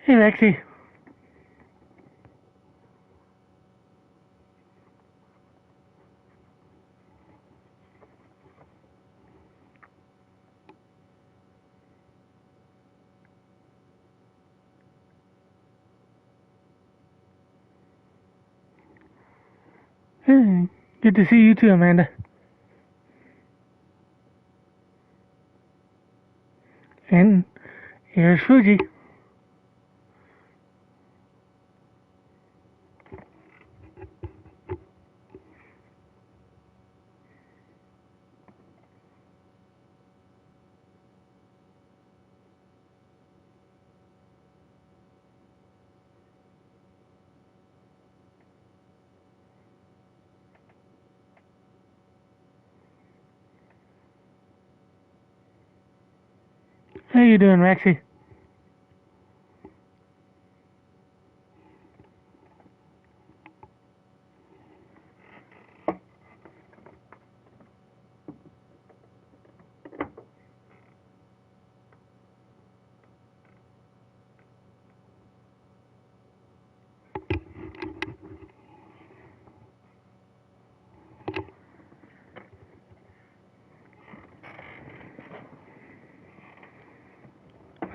Hey, Lexi. Hey, good to see you too, Amanda. And here's Fuji. How you doing, Rexy?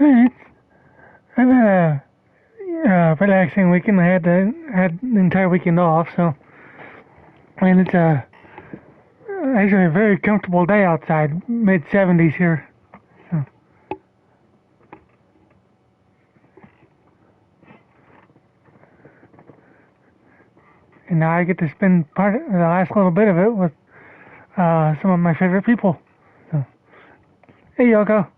Alright. I've had a relaxing weekend. I had the entire weekend off, so and it's actually a very comfortable day outside, mid 70s here. So. And now I get to spend part of the last little bit of it with some of my favorite people. So. Hey, Yoko.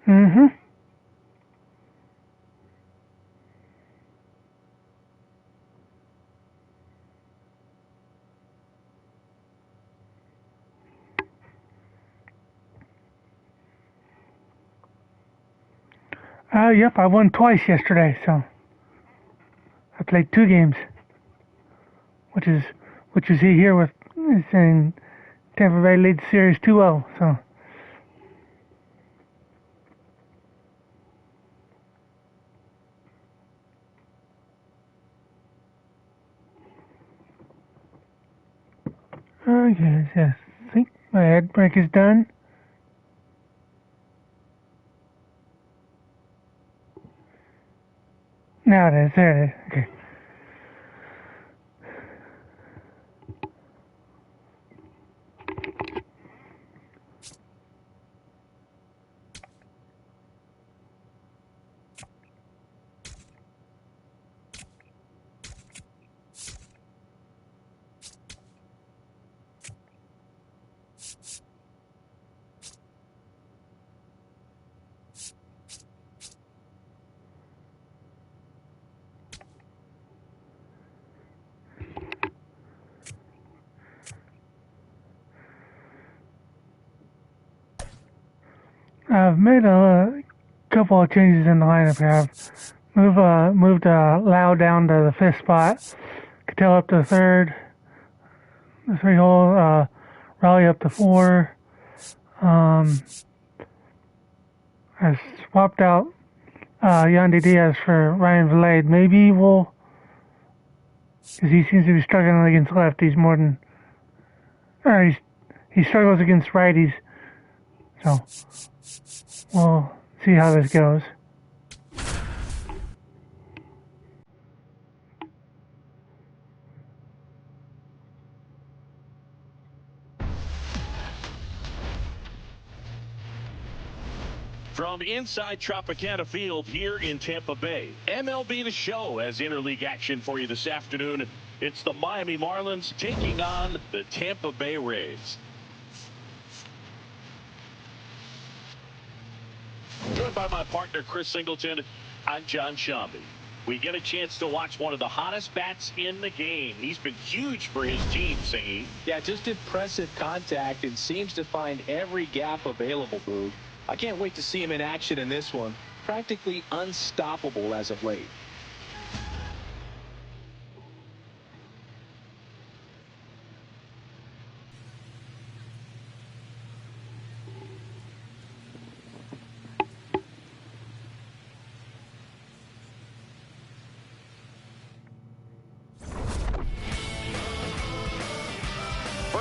Mm-hmm. Yep, I won twice yesterday, so I played 2 games, which is what you see here with saying Tampa Bay leads series 2-0. So yes. I think my ad break is done. Now it is. There it is. Okay. I've made a couple of changes in the lineup here. I've moved Lau down to the 5th spot, Cattell up to 3rd, the 3 hole, Raleigh up to 4. Um, I swapped out Yandy Diaz for Ryan Vilade. Maybe we'll, because he seems to be struggling against lefties more than, or he struggles against righties. So we'll see how this goes. From inside Tropicana Field here in Tampa Bay, MLB The Show has interleague action for you this afternoon. It's the Miami Marlins taking on the Tampa Bay Rays. Joined by my partner, Chris Singleton, I'm John Shambi. We get a chance to watch one of the hottest bats in the game. He's been huge for his team, Singy. Yeah, just impressive contact and seems to find every gap available, Boog. I can't wait to see him in action in this one. Practically unstoppable as of late.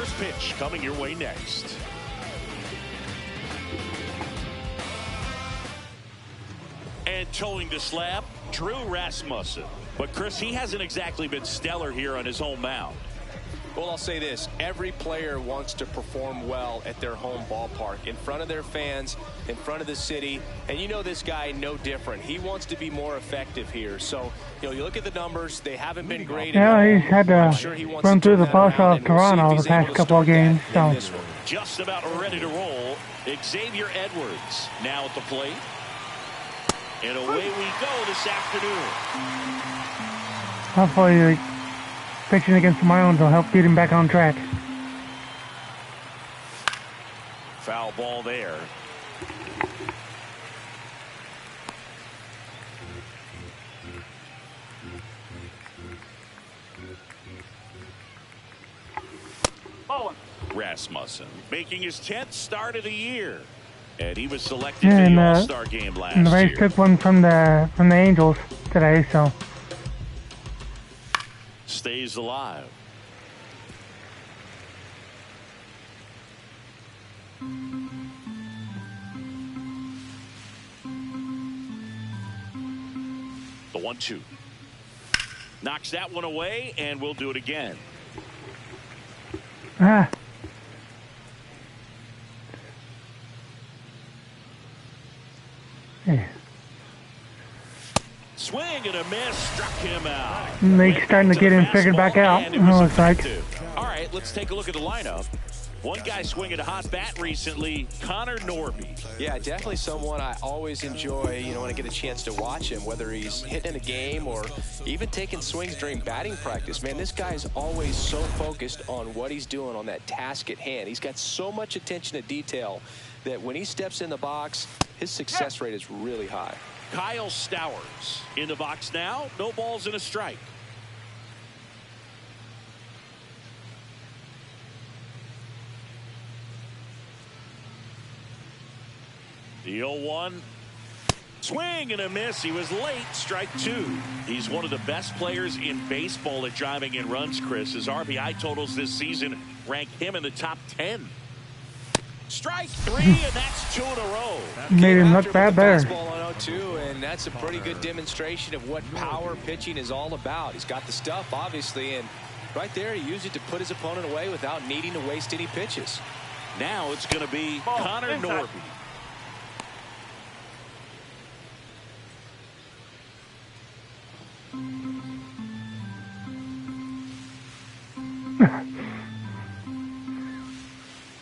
first pitch coming your way next. And towing the slab, Drew Rasmussen. But Chris, he hasn't exactly been stellar here on his home mound. Well, I'll say this. Every player wants to perform well at their home ballpark, in front of their fans, in front of the city. And you know this guy no different. He wants to be more effective here. So, you know, you look at the numbers. They haven't been great. Yeah, he's had to run through the bus of Toronto the past couple of games. So just about ready to roll. Xavier Edwards now at the plate. And away we go this afternoon. Hopefully, pitching against the Marlins will help get him back on track. Foul ball there. Rasmussen making his 10th start of the year. And he was selected for the All-Star game last year. And the Rays took one from the Angels today, so stays alive. The 1-2 knocks that one away, and we'll do it again. Yeah. Swing and a miss, struck him out. They're starting to get him figured back out. Looks like. All right, let's take a look at the lineup. One guy swinging a hot bat recently, Connor Norby. Yeah, definitely someone I always enjoy, you know, when I get a chance to watch him, whether he's hitting in a game or even taking swings during batting practice. Man, this guy is always so focused on what he's doing on that task at hand. He's got so much attention to detail that when he steps in the box, his success rate is really high. Kyle Stowers in the box now. No balls and a strike. The 0-1. Swing and a miss. He was late. Strike two. He's one of the best players in baseball at driving in runs, Chris. His RBI totals this season rank him in the top 10. Strike three, and that's 2 in a row. Made him look bad there. On 0-2, and that's a pretty good demonstration of what power pitching is all about. He's got the stuff, obviously, and right there he used it to put his opponent away without needing to waste any pitches. Now it's going to be Connor Norby.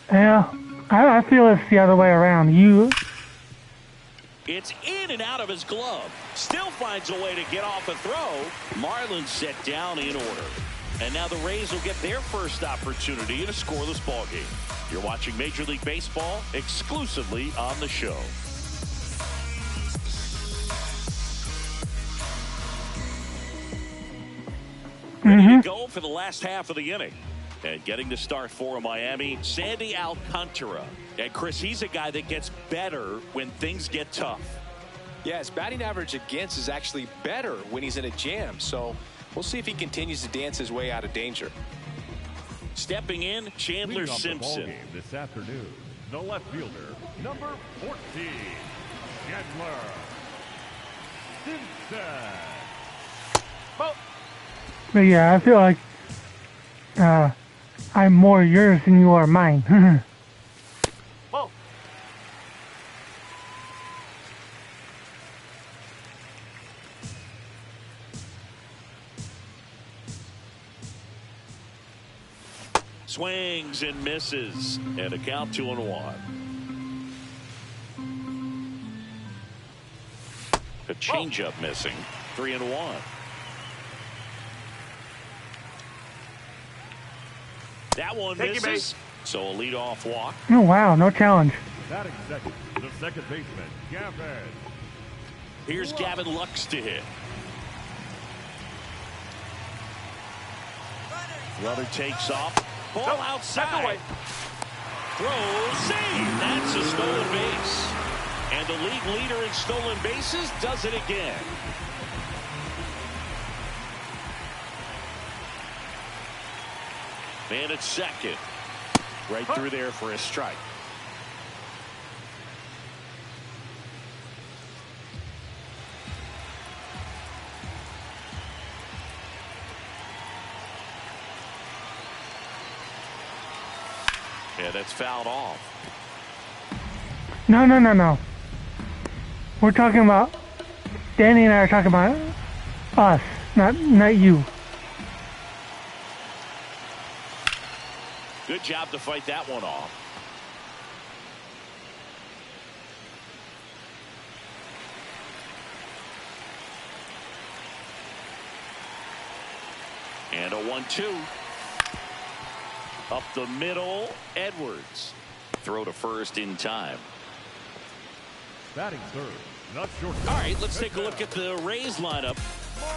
Yeah, I feel it's the other way around. It's in and out of his glove. Still finds a way to get off a throw. Marlins set down in order. And now the Rays will get their first opportunity in a scoreless ball game. You're watching Major League Baseball exclusively on the show. Ready to go for the last half of the inning. And getting the start for Miami, Sandy Alcantara. And Chris, he's a guy that gets better when things get tough. Yeah, his batting average against is actually better when he's in a jam. So we'll see if he continues to dance his way out of danger. Stepping in, Chandler Simpson. The ball game this afternoon, the left fielder, number 14, Chandler Simpson. But yeah, I feel like I'm more yours than you are mine. Whoa. Swings and misses, and a count 2-1. A changeup missing, 3-1. That one misses, so a leadoff walk. Oh, wow, no challenge. Batting second, the second baseman, Gavin. Here's Gavin Lux to hit. Runner takes off. Ball outside. Throw, save. That's a stolen base. And the league leader in stolen bases does it again. Man at second. Right through there for a strike. Yeah, that's fouled off. No. We're talking about, Danny and I are talking about us, not you. Good job to fight that one off. And a 1-2. Up the middle, Edwards. Throw to first in time. Batting third, not short. All right, let's take a look at the Rays lineup.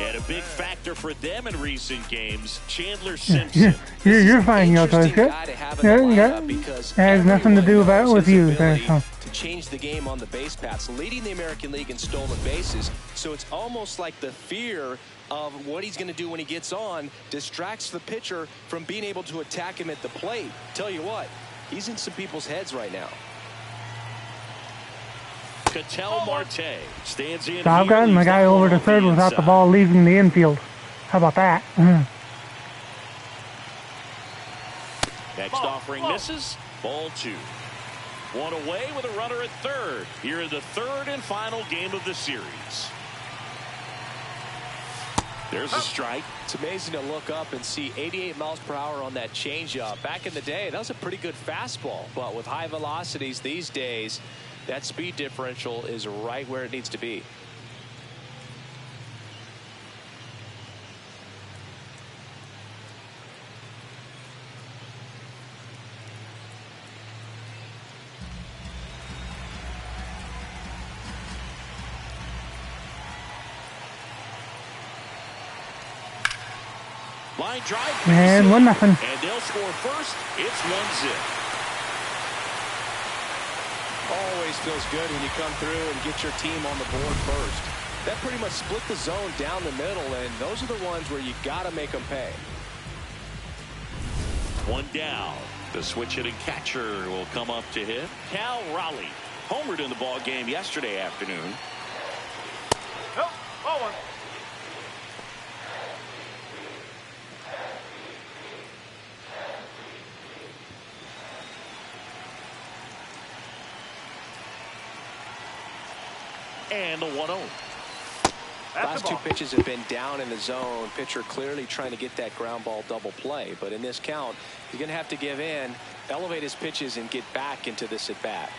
And a big factor for them in recent games, Chandler Simpson. You're fine, Yoto. It has nothing to do with you there. So. To change the game on the base paths, leading the American League in stolen bases. So it's almost like the fear of what he's going to do when he gets on distracts the pitcher from being able to attack him at the plate. Tell you what, he's in some people's heads right now. Ketel Marte stands in. So I've gotten the guy over to third without the ball leaving the infield. How about that? Next offering misses. Ball 2. One away with a runner at third. Here in the third and final game of the series. There's a strike. It's amazing to look up and see 88 miles per hour on that changeup. Back in the day, that was a pretty good fastball. But with high velocities these days, that speed differential is right where it needs to be. Line drive. And 1-0. And they'll score first. It's 1-0. Always feels good when you come through and get your team on the board first. That pretty much split the zone down the middle, and those are the ones where you got to make them pay. One down. The switch hitting catcher will come up to hit. Cal Raleigh homered in the ball game yesterday afternoon. Nope, ball one. And a 1-0. Last 2 pitches have been down in the zone. Pitcher clearly trying to get that ground ball double play. But in this count, you're going to have to give in, elevate his pitches, and get back into this at bat.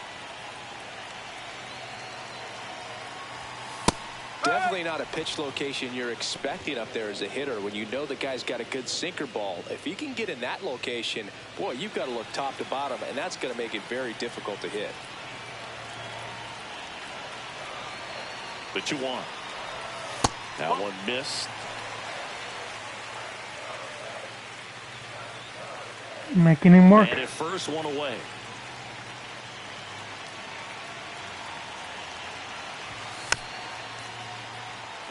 Definitely not a pitch location you're expecting up there as a hitter when you know the guy's got a good sinker ball. If you can get in that location, boy, you've got to look top to bottom, and that's going to make it very difficult to hit. The 2-1. That one missed. Making him work. And at first, one away.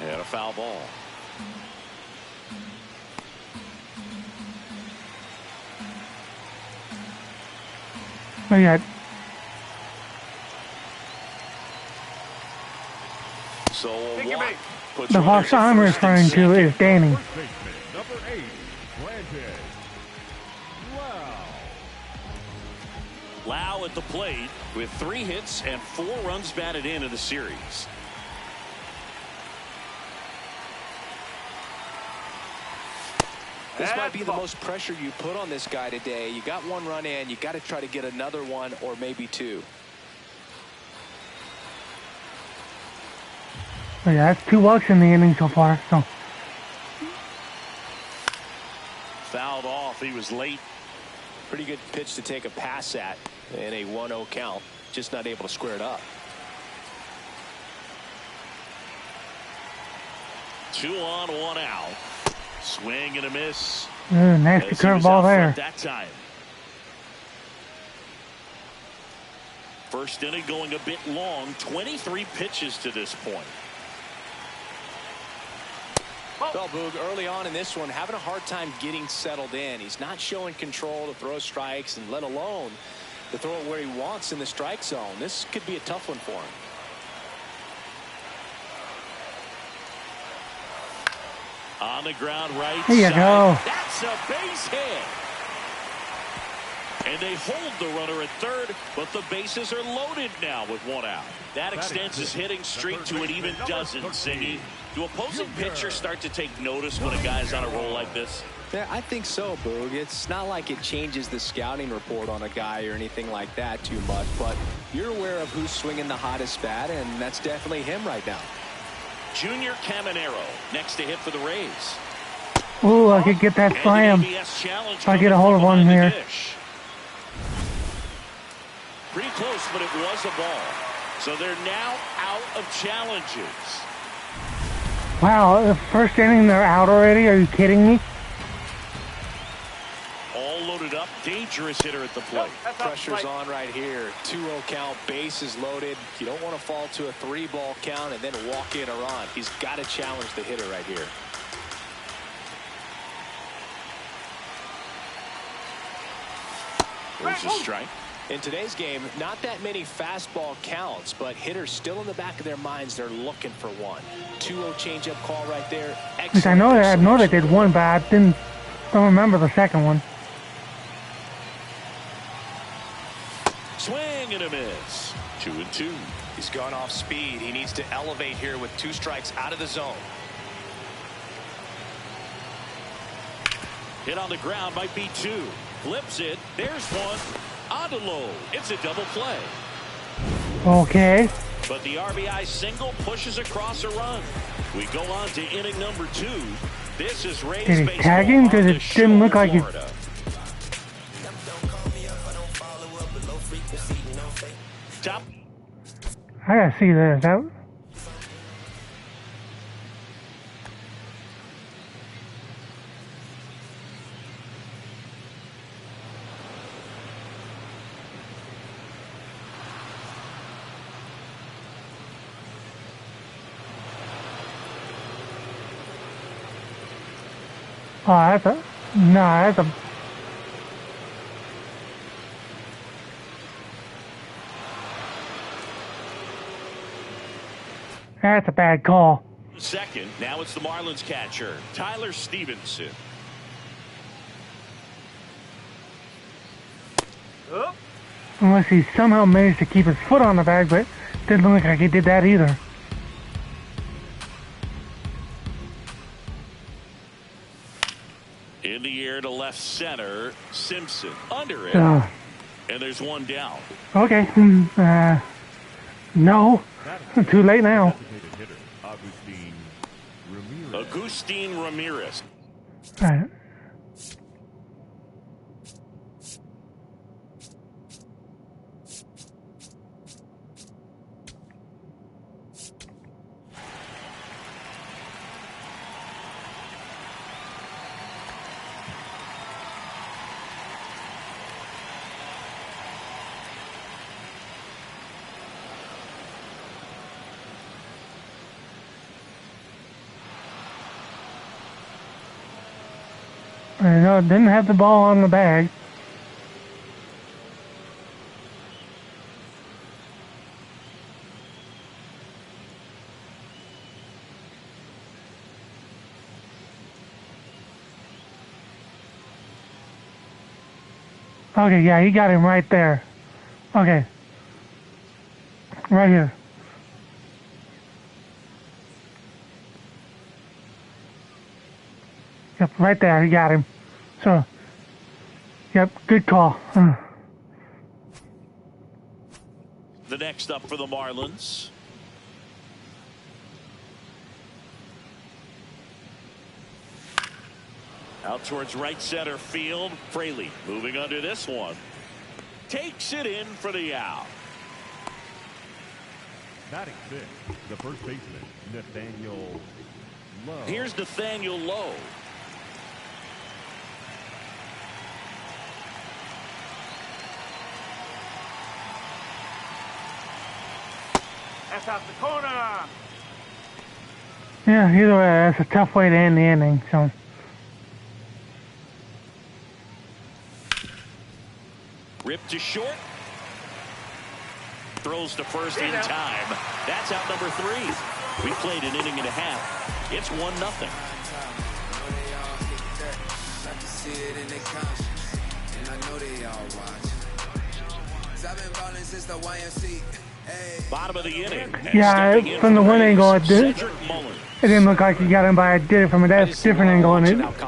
And a foul ball. Oh, yeah. So a walk puts The runners horse at I'm first and referring to second. is Danny. First baseman, number 8, Brandon Lau. Lau at the plate with 3 hits and 4 runs batted in the series. This might be the most pressure you put on this guy today. You got 1 run in, you got to try to get another 1 or maybe 2. Oh, yeah, that's 2 walks in the inning so far. So Fouled off. He was late. Pretty good pitch to take a pass at in a 1-0 count. Just not able to square it up. 2 on, 1 out. Swing and a miss. nasty curveball there. That time. First inning going a bit long. 23 pitches to this point. Well, Boog, early on in this one, having a hard time getting settled in. He's not showing control to throw strikes, and let alone to throw it where he wants in the strike zone. This could be a tough one for him. On the ground right There you side. go. That's a base hit. And they hold the runner at third, but the bases are loaded now with one out. That extends his hitting streak to an even dozen, Siggy. Do opposing pitchers start to take notice when a guy's on a roll like this? Yeah, I think so, Boog. It's not like it changes the scouting report on a guy or anything like that too much, but you're aware of who's swinging the hottest bat, and that's definitely him right now. Junior Caminero next to hit for the Rays. Ooh, I could get that And slam. the ABS challenge If I get a hold of coming one from here. behind the dish. Pretty close, but it was a ball. So they're now out of challenges. Wow, the first inning they're out already? Are you kidding me? All loaded up, dangerous hitter at the plate. Pressure's on right here. 2-0 count, bases loaded. You don't want to fall to a 3-ball count and then walk in or on. He's got to challenge the hitter right here. There's a strike. In today's game, not that many fastball counts, but hitters still in the back of their minds, they're looking for one. 2-0 changeup call right there. Because I know they did one, but I don't remember the second one. Swing and a miss. 2-2. He's gone off speed. He needs to elevate here with 2 strikes out of the zone. Hit on the ground, might be 2. Flips it. There's one. On to low. It's a double play. Okay. But the RBI single pushes across a run. We go on to inning number 2. This is Rays Did he baseball tag him? on Because the it didn't look shore, like he... Florida. Top. I gotta see this. Oh, that's a... No, that's a... That's a bad call. Second, now it's the Marlins catcher, Tyler Stevenson. Unless he somehow managed to keep his foot on the bag, but didn't look like he did that either. In the air to left center, Simpson under it, Uh, and there's one down. okay. No. Too late now. Hitter, Agustin Ramirez. All right. I know it didn't have the ball on the bag. Okay, yeah, he got him right there. Okay. Right here. Yep, right there, he got him. So, yep, good call. The next up for the Marlins. Out towards right center field. Fraley moving under this one. Takes it in for the out. batting 6, the first baseman, Nathaniel Lowe. Here's Nathaniel Lowe. That's out the corner. Yeah, either way, that's a tough way to end the inning. So. Ripped to short. Throws to first in time. That's out number 3. We played an inning and a half. It's 1-0. Bottom of the inning. Yeah, from the one angle, it didn't look like he got him, but I did it from a different angle, and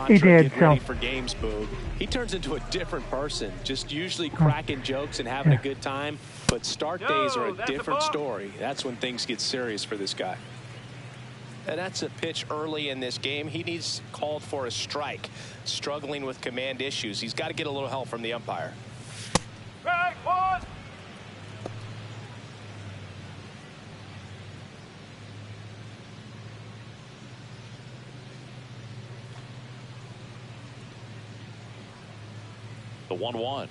he did. So. For games, Boog. He turns into a different person, just usually cracking jokes and having a good time. But start days are a different story. That's when things get serious for this guy. And that's a pitch early in this game. He needs called for a strike. Struggling with command issues. He's got to get a little help from the umpire. Strike one. The 1-1.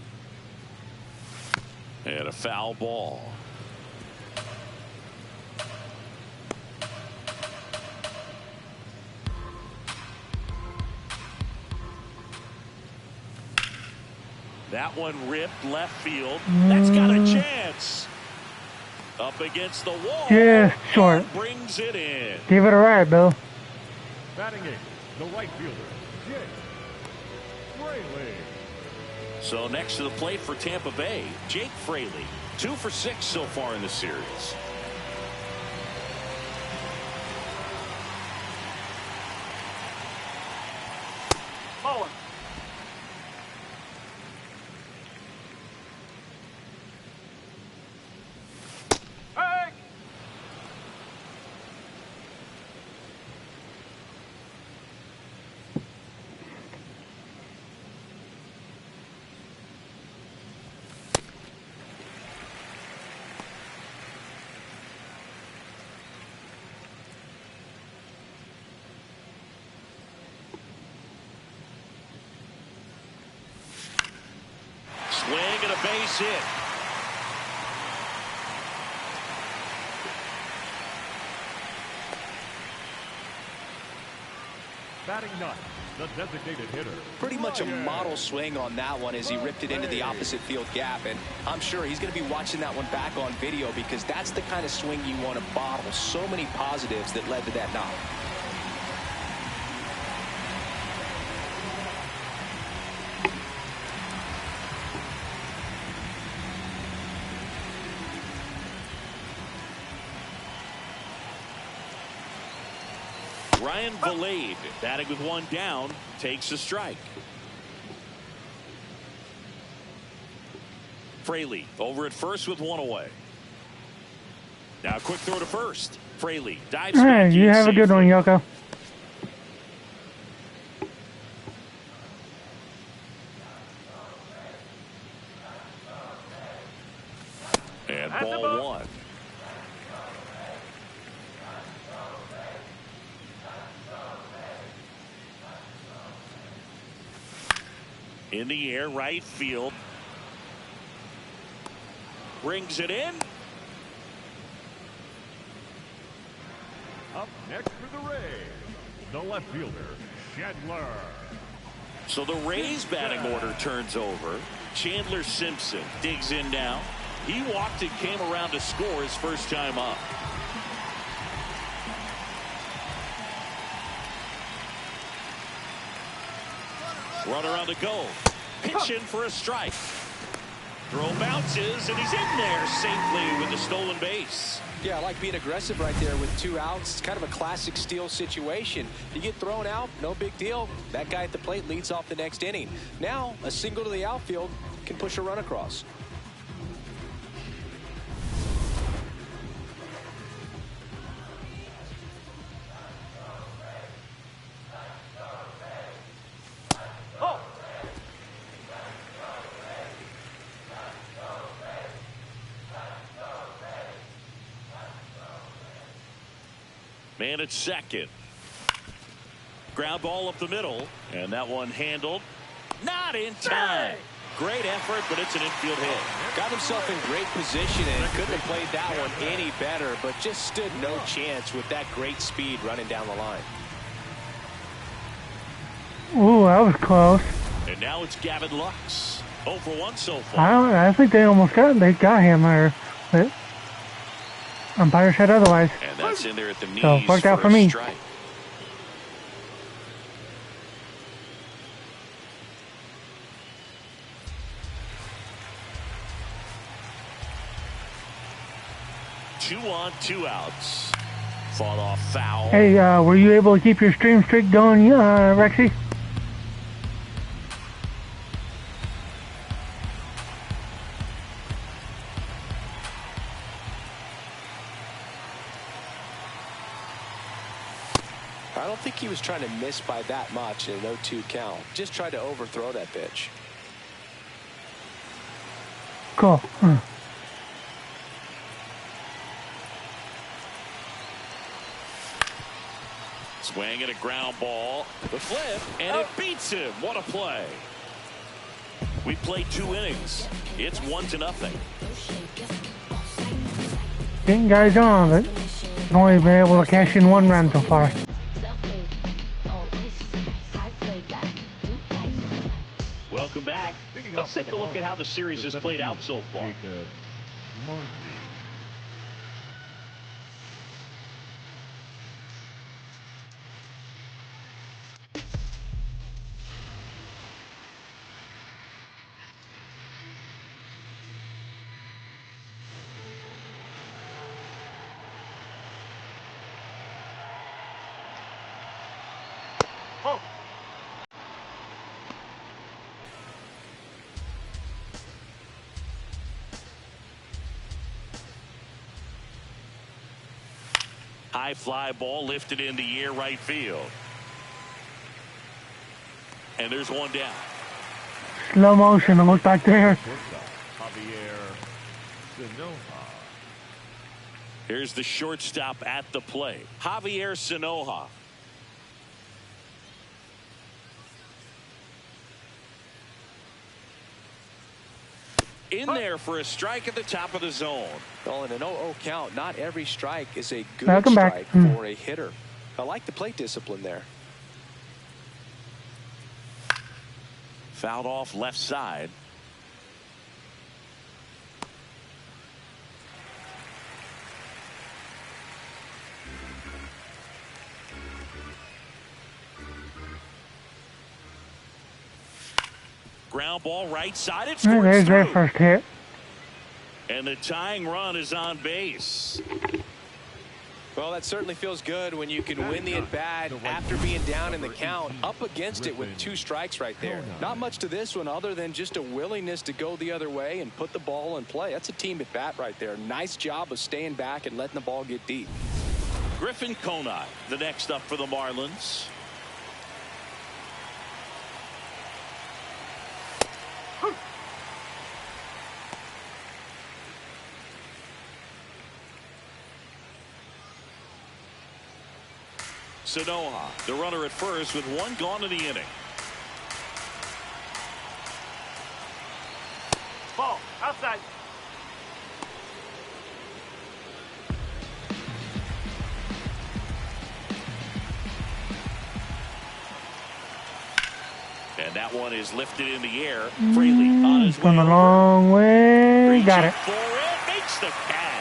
And a foul ball. That one ripped left field. That's got a chance. Up against the wall. Yeah, short. Brings it in. Give it a ride, Bill. Batting eighth, the right fielder, Jake Fraley. So next to the plate for Tampa Bay, Jake Fraley, 2 for 6 so far in the series. Bowling. Hey! Swing and a base hit. Batting ninth, the designated hitter. Pretty much a Ryan. model swing on that one as he ripped it into the opposite field gap. And I'm sure he's going to be watching that one back on video because that's the kind of swing you want to bottle. So many positives that led to that knock. Ryan Vilade, batting with 1 down, takes a strike. Fraley over at first with 1 away. Now a quick throw to first. Fraley dives All back right, you in have a good one, safely. Yoko. And ball 1. In the air, right field. Brings it in. Up next for the Rays, the left fielder, Chandler. So the Rays batting order turns over. Chandler Simpson digs in now. He walked and came around to score his first time up. Runner on the go. Pitching for a strike. Throw bounces, and he's in there safely with the stolen base. Yeah, I like being aggressive right there with 2 outs. It's kind of a classic steal situation. You get thrown out, no big deal. That guy at the plate leads off the next inning. Now, a single to the outfield can push a run across. Man at second. Ground ball up the middle, and that one handled not in time. Great effort, but it's an infield hit. Got himself in great position and couldn't have played that one any better, but just stood no chance with that great speed running down the line. Ooh, that was close. And now it's Gavin Lux. 0 for 1 so far. I think they almost got him there, but umpire said otherwise. And that's in there at the knees. So worked out for a me. Strike. Two on, 2 outs. Fought off foul. Hey, were you able to keep your stream streak going, Rexy? I don't think he was trying to miss by that much in an 0-2 count. Just tried to overthrow that pitch. Cool. Swing and a ground ball. The flip, and it beats him. What a play. We played 2 innings. It's 1-0. Getting guys on, but only been able to cash in 1 run so far. Welcome back. Let's take a look at how the series has played out so far. High fly ball lifted in the air right field. And there's one down. Slow motion, look back there. Here's the shortstop at the plate, Javier Sinoja. In there for a strike at the top of the zone. Well, in an 0-0 count, not every strike is a good Welcome strike back. for a hitter. I like the plate discipline there. Fouled off left side. Ground ball right side. It scores There's their through. first hit. And the tying run is on base. Well, that certainly feels good when you can win the at-bat after being down in the count, up against it with 2 strikes right there. Not much to this one other than just a willingness to go the other way and put the ball in play. That's a team at-bat right there. Nice job of staying back and letting the ball get deep. Griffin Conine, the next up for the Marlins. Sinoja, the runner at first with 1 gone in the inning. Ball, outside. And that one is lifted in the air. Freely on his way From a over. long way. Reaching Got it. for it. Makes the catch.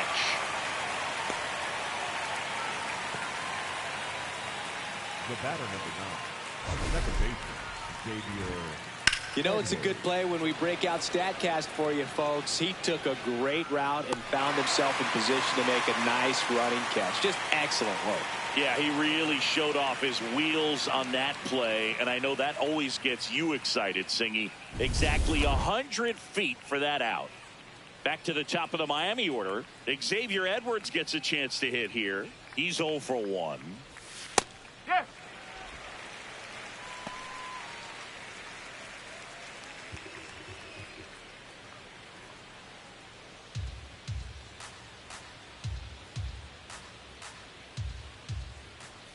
The batter number 9 on the second baseman, Xavier. You know, it's a good play when we break out StatCast for you, folks. He took a great route and found himself in position to make a nice running catch. Just excellent work. Yeah, he really showed off his wheels on that play, and I know that always gets you excited, Singy. Exactly 100 feet for that out. Back to the top of the Miami order. Xavier Edwards gets a chance to hit here. He's 0 for 1. Yes.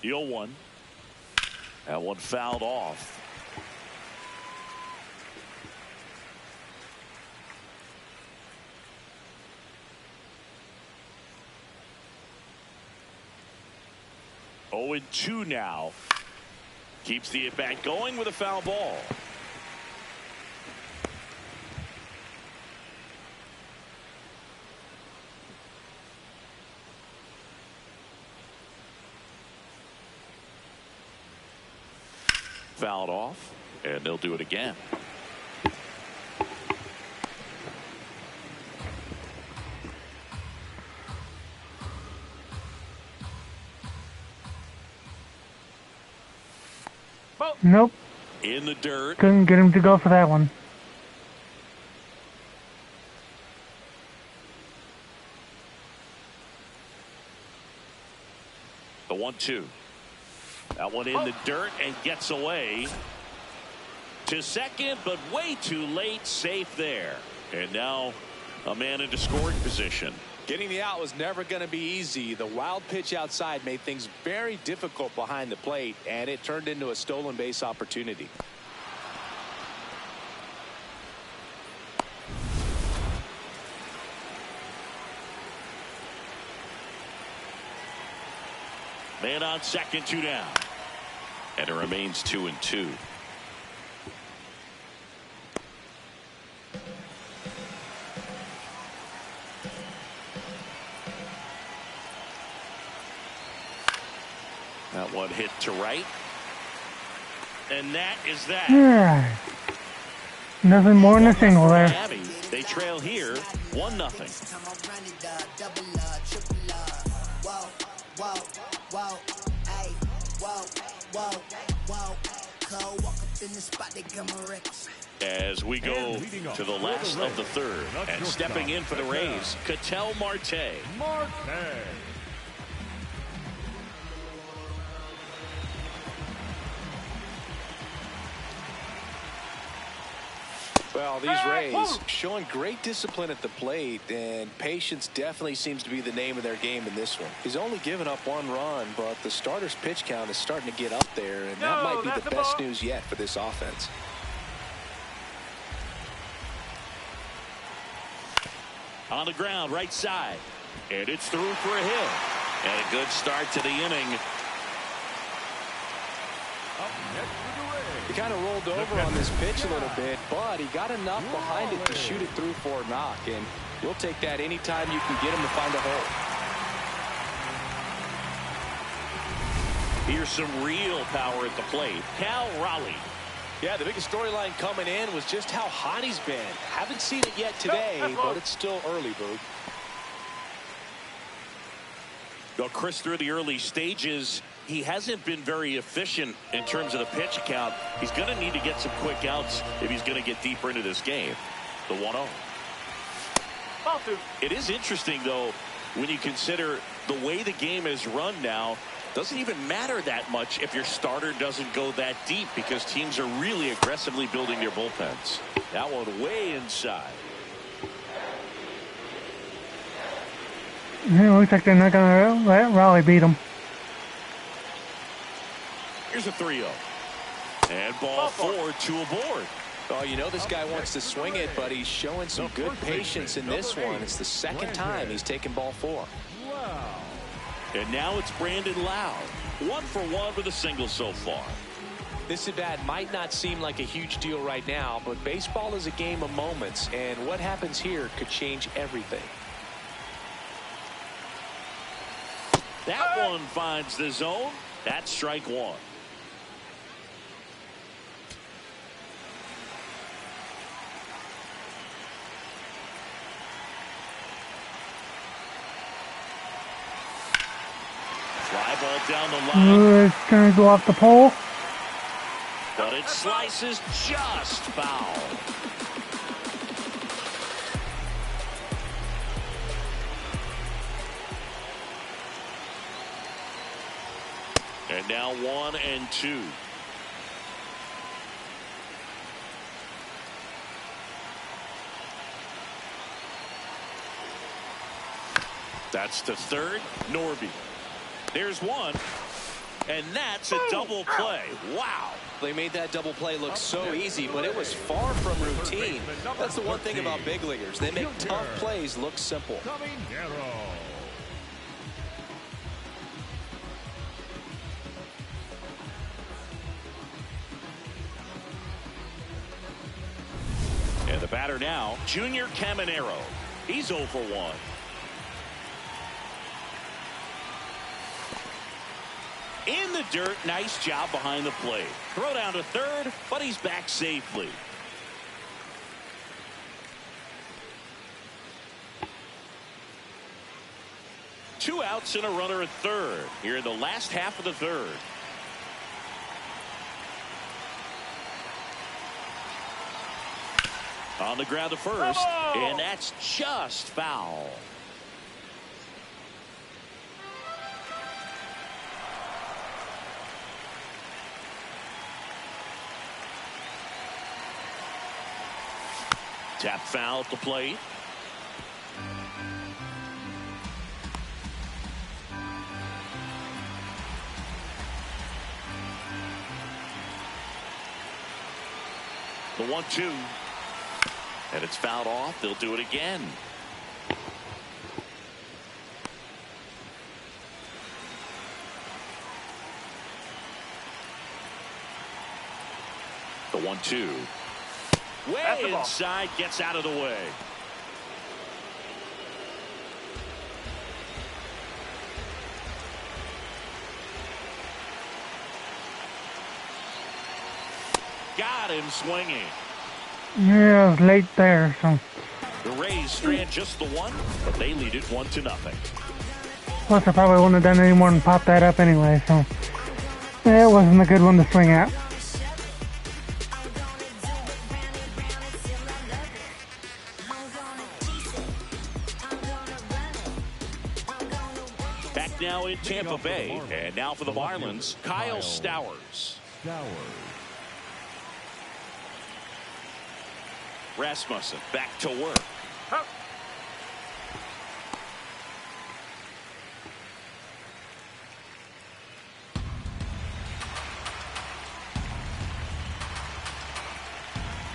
The 0-1. That one fouled off. 0-2 now. Keeps the at-bat going with a foul ball. Fouled off, and they'll do it again. Nope. In the dirt. Couldn't get him to go for that one. The 1-2. That one in the dirt and gets away to second, but way too late. Safe there. And now a man into scoring position. Getting the out was never going to be easy. The wild pitch outside made things very difficult behind the plate, and it turned into a stolen base opportunity. Man on second, 2 down. And it remains 2-2. That one hit to right. And that is that. Yeah. Nothing more than a single there. Miami, they trail here 1-0. As we go to the last of the third, and stepping in for the Rays, Ketel Marte. Well, these Rays showing great discipline at the plate, and patience definitely seems to be the name of their game in this one. He's only given up 1 run, but the starter's pitch count is starting to get up there, and that might be the best news yet for this offense. On the ground, right side. And it's through for a hit. And a good start to the inning. He kind of rolled over on this pitch a little bit, but he got enough behind it to shoot it through for a knock, and you'll take that anytime you can get him to find a hole. Here's some real power at the plate. Cal Raleigh. Yeah, the biggest storyline coming in was just how hot he's been. Haven't seen it yet today, but it's still early, Boog. Well, Chris, through the early stages, he hasn't been very efficient in terms of the pitch count. He's going to need to get some quick outs if he's going to get deeper into this game. The 1-0. It is interesting, though, when you consider the way the game is run now. Doesn't even matter that much if your starter doesn't go that deep, because teams are really aggressively building their bullpens. That one way inside. It looks like they're not going to let Raleigh beat him. Here's a 3-0. And ball 4, 2 aboard. Oh, you know this guy wants to swing it, but he's showing some good patience in this one. It's the second time he's taken ball 4. And now it's Brandon Lowe. 1 for 1 with a single so far. This at-bat might not seem like a huge deal right now, but baseball is a game of moments, and what happens here could change everything. That one finds the zone. That's strike 1. Fly ball down the line. It's going to go off the pole. But it slices just foul. And now 1-2. That's to third. Norby. There's one. And that's a double play. Wow. They made that double play look so easy, but it was far from routine. That's the one thing about big leaguers. They make tough plays look simple. batter now, Junior Caminero. He's 0 for 1. In the dirt, nice job behind the plate. Throw down to third, but he's back safely. Two outs and a runner at third here in the last half of the third. On the ground to first, and that's just foul. Tap foul at the plate. The 1-2. And it's fouled off. They'll do it again. The 1-2. Way inside, gets out of the way. Got him swinging. Yeah, I was late there, so. The Rays strand just the one, but they lead it 1-0. Plus, I probably wouldn't have done any more than pop that up anyway, so. Yeah, it wasn't a good one to swing at. Back now in Tampa Bay, and now for the Marlins, Kyle Stowers. Rasmussen back to work.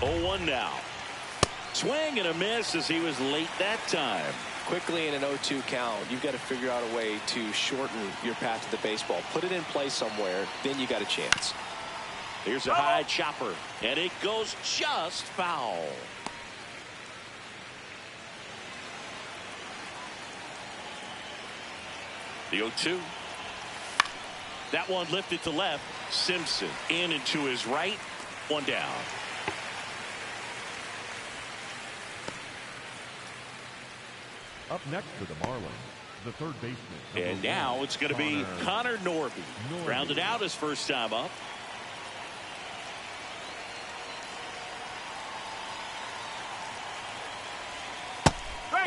Oh, 1 now. Swing and a miss as he was late that time. Quickly in an 0-2 count, you've got to figure out a way to shorten your path to the baseball. Put it in play somewhere, then you got a chance. Here's a high chopper, and it goes just foul. The 0-2. That one lifted to left. Simpson in and to his right. 1 down. Up next for the Marlins, the third baseman. And now it's going to be Connor Norby. Rounded out his first time up.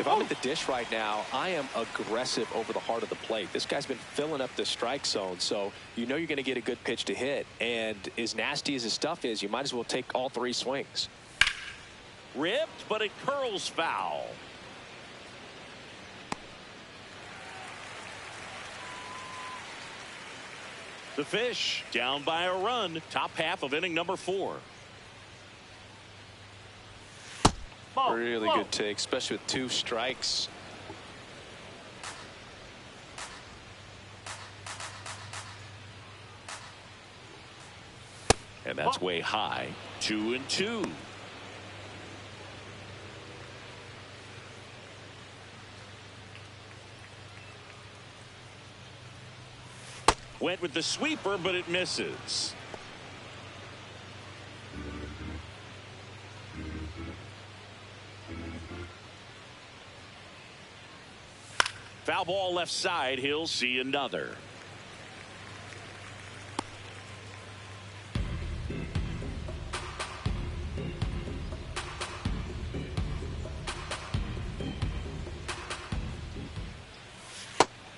If I'm at the dish right now, I am aggressive over the heart of the plate. This guy's been filling up the strike zone, so you know you're going to get a good pitch to hit. And as nasty as his stuff is, you might as well take all 3 swings. Ripped, but it curls foul. The Fish down by a run. Top half of inning number 4. Really good take, especially with 2 strikes. And that's way high. 2-2. Went with the sweeper, but it misses. Foul ball left side. He'll see another.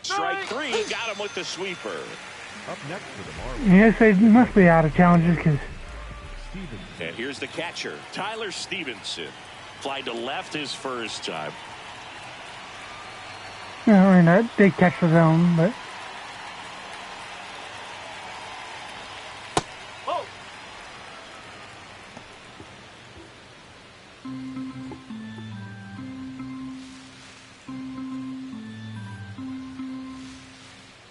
Strike 3. Got him with the sweeper. Up next for the Marlins. Yes, they must be out of challenges because. And here's the catcher, Tyler Stevenson. Flied to left his first time. I mean, that did catch the zone, but. Oh.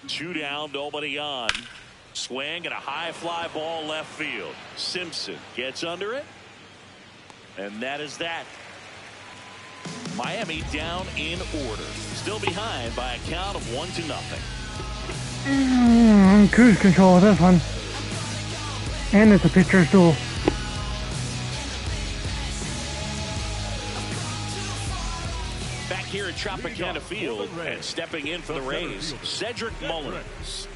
Two down, nobody on. Swing and a high fly ball left field. Simpson gets under it. And that is that. Miami down in order. Still behind by a count of 1-0. Cruise control with this one. And it's a pitcher's duel. Back here at Tropicana Field and stepping in for the Rays, Cedric Mullins.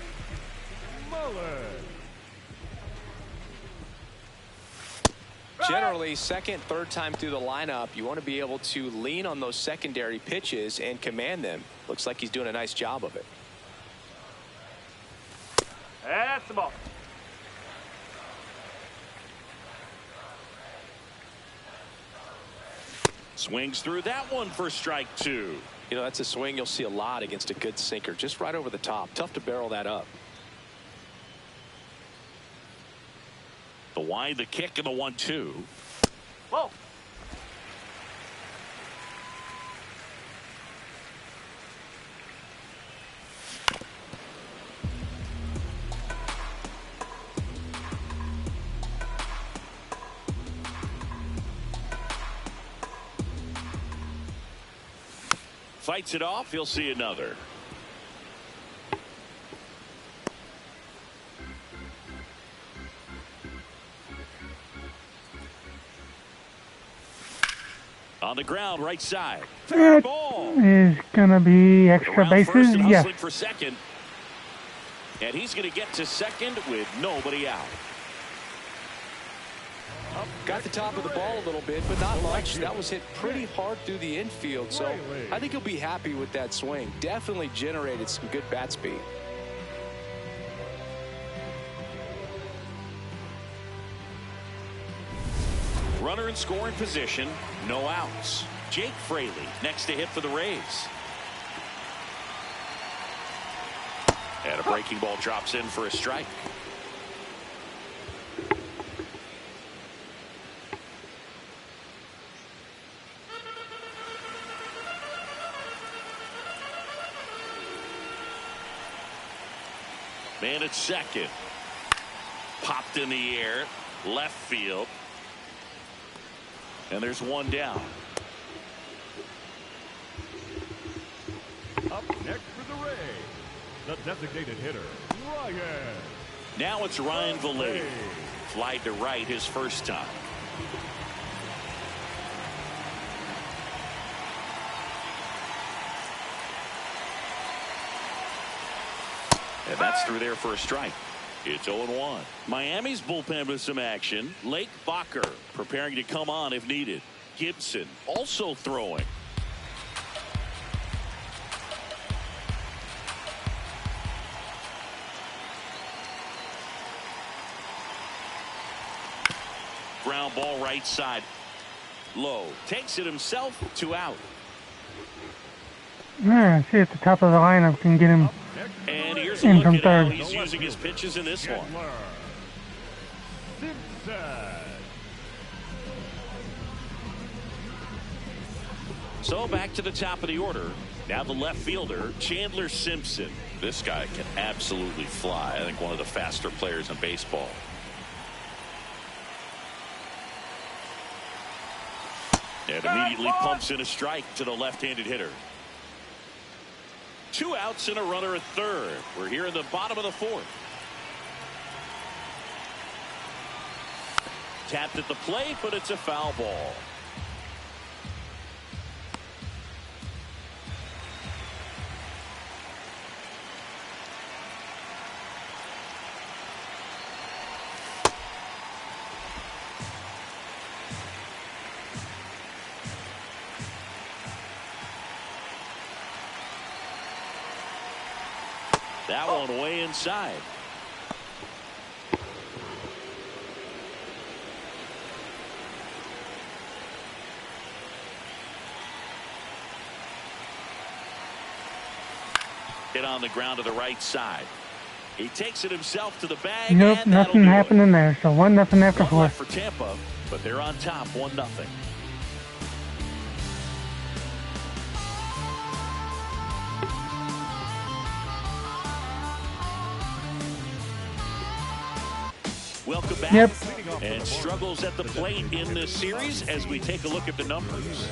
Generally, second, third time through the lineup, you want to be able to lean on those secondary pitches and command them. Looks like he's doing a nice job of it. That's the ball. Swings through that one for strike 2. You know, that's a swing you'll see a lot against a good sinker. Just right over the top. Tough to barrel that up. The wide, the kick, and the 1-2. Whoa. Fights it off. He'll see another. On the ground, right side. Fair That ball. is gonna be extra Around first bases. and Yes. hustling for second. And he's going to get to second with nobody out. Got the top of the ball a little bit, but not much. That was hit pretty hard through the infield, so I think he'll be happy with that swing. Definitely generated some good bat speed. Runner in scoring position, no outs. Jake Fraley next to hit for the Rays. And a breaking ball drops in for a strike. Man at second. Popped in the air, left field. And there's one down. Up next for the Rays, the designated hitter, Ryan. Now it's Ryan Valade. Flied to right his first time. And that's through there for a strike. It's 0-1. Miami's bullpen with some action. Lake Bacher preparing to come on if needed. Gibson also throwing. Ground ball right side. Low. Takes it himself. 2 out. Yeah, see at the top of the lineup can get him. And here's a In look from at how third. he's using his pitches in this one. So back to the top of the order. Now the left fielder, Chandler Simpson. This guy can absolutely fly. I think one of the faster players in baseball. And immediately pumps in a strike to the left-handed hitter. 2 outs and a runner at third. We're here in the bottom of the 4th. Tapped at the plate, but it's a foul ball. That one way inside. Hit on the ground to the right side. He takes it himself to the bag. Nope, and that'll nothing do happening there. So 1-0 after One 4. left for Tampa, but they're on top 1-0. Welcome back. Yep. And struggles at the plate in this series as we take a look at the numbers.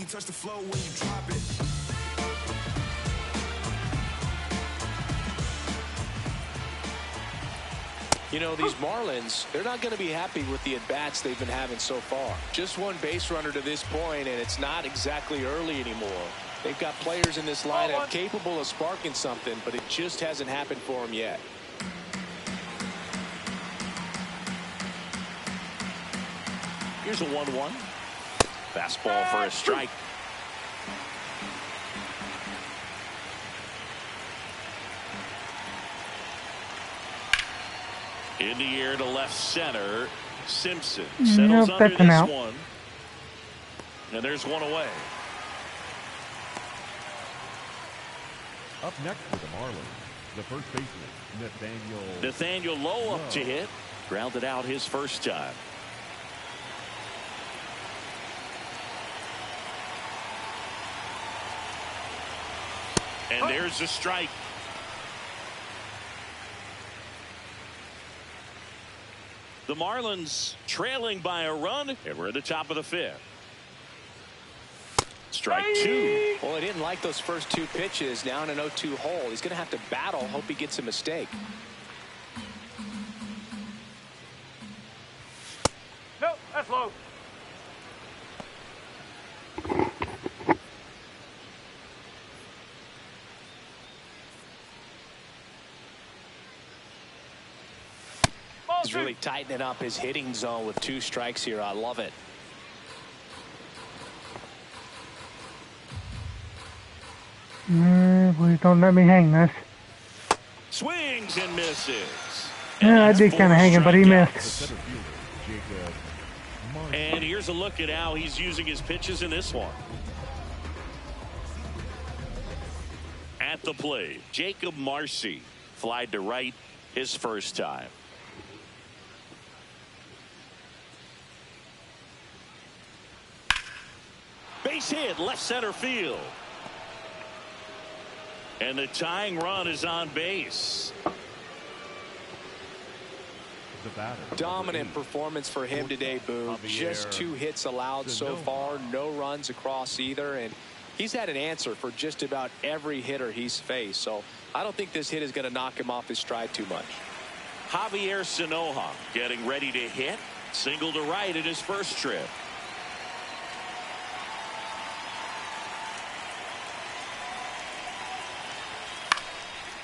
Touch the flow when you drop it. You know, these Marlins, they're not going to be happy with the at-bats they've been having so far. Just one base runner to this point, and it's not exactly early anymore. They've got players in this lineup capable of sparking something, but it just hasn't happened for them yet. Here's a 1-1. Fastball for a strike. In the air to left center. Simpson settles under this one. And there's one away. Up next for the Marlins, the first baseman, Nathaniel Lowe up to hit. Grounded out his first time. And there's a strike. The Marlins trailing by a run, and we're at the top of the fifth. Strike two. Well, he didn't like those first two pitches. Now in an 0-2 hole. He's going to have to battle. Hope he gets a mistake. No, that's low. He's really tightening up his hitting zone with 2 strikes here. I love it. Please don't let me hang this. Swings and misses. Yeah, I did kind of hang it, but he missed. And here's a look at how he's using his pitches in this one. At the plate, Jacob Marcy flied to right his first time. Base hit, left center field. And the tying run is on base. Dominant performance for him today, Boo. Just 2 hits allowed so far, no runs across either, and he's had an answer for just about every hitter he's faced. So I don't think this hit is going to knock him off his stride too much. Javier Sanoja getting ready to hit. Single to right in his first trip.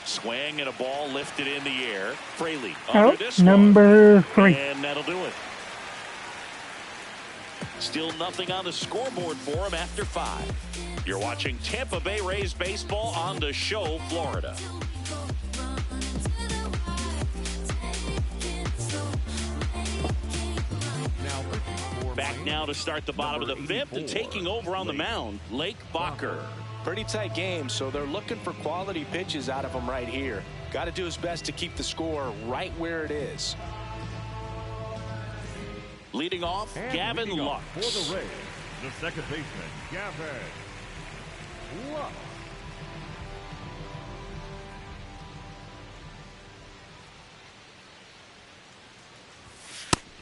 Swing and a ball lifted in the air. Fraley under this number 3. And that'll do it. Still nothing on the scoreboard for him after 5. You're watching Tampa Bay Rays baseball on the show, Florida. Back now to start the bottom of the 5th and taking over on the mound, Lake Bacher. Pretty tight game, so they're looking for quality pitches out of him right here. Got to do his best to keep the score right where it is. Leading off, Gavin Lux. For the Rays, the second baseman, Gavin Lux.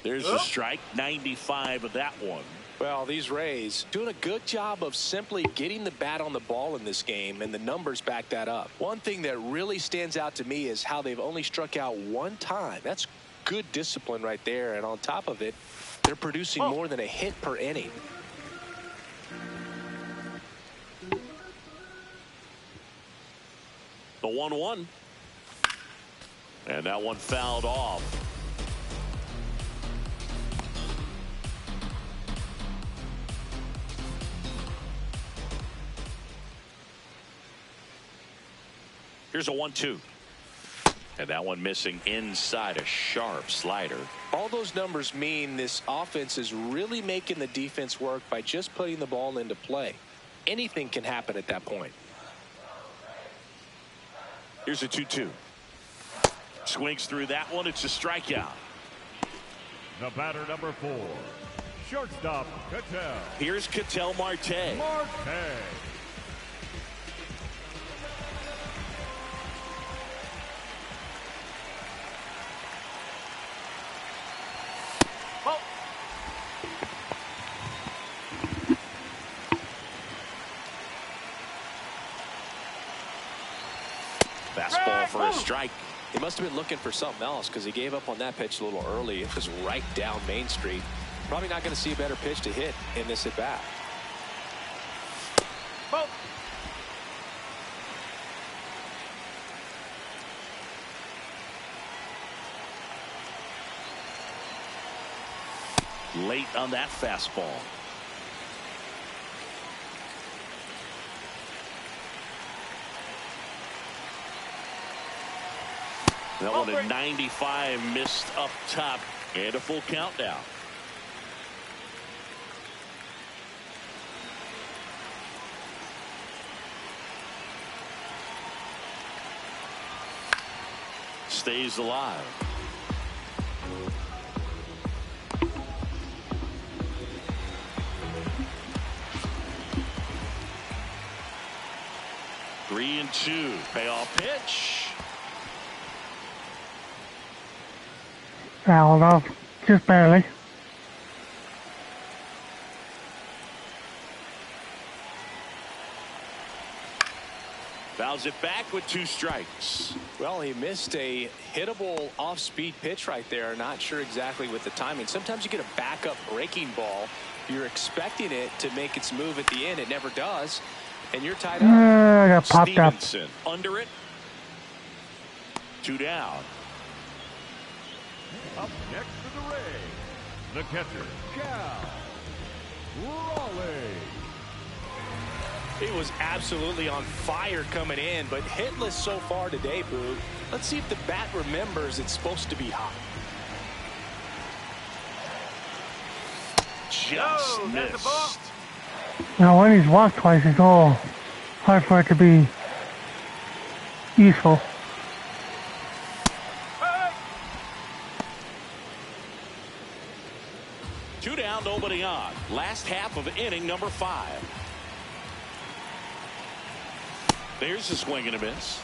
There's a strike, 95 of that one. Well, these Rays doing a good job of simply getting the bat on the ball in this game, and the numbers back that up. One thing that really stands out to me is how they've only struck out 1 time. That's good discipline right there, and on top of it, they're producing more than a hit per inning. The 1-1. And that one fouled off. Here's a 1-2. And that one missing inside a sharp slider. All those numbers mean this offense is really making the defense work by just putting the ball into play. Anything can happen at that point. Here's a 2-2. Swings through that one. It's a strikeout. The batter, number 4, Shortstop, Cattell. Here's Cattell Marte. Marte. Ball. Fastball for a strike. He must have been looking for something else because he gave up on that pitch a little early. It was right down Main Street. Probably not going to see a better pitch to hit in this at bat. Ball. Late on that fastball. That one at 95, missed up top, and a full count now. Stays alive. Three and two. Payoff pitch. Fouled off just barely. Fouls it back with 2 strikes. Well, he missed a hittable off-speed pitch right there. Not sure exactly with the timing. Sometimes you get a backup breaking ball. You're expecting it to make its move at the end. It never does. And you're tied up. I got popped up. Stevenson under it. 2 down. Up next to the Rays, the catcher, Cal Raleigh. He was absolutely on fire coming in, but hitless so far today, Boog. Let's see if the bat remembers it's supposed to be hot. Just that's a ball. missed. Now, when he's walked twice, it's all hard for it to be useful. Hey. 2 down, nobody on. Last half of inning number 5. There's a swing and a miss.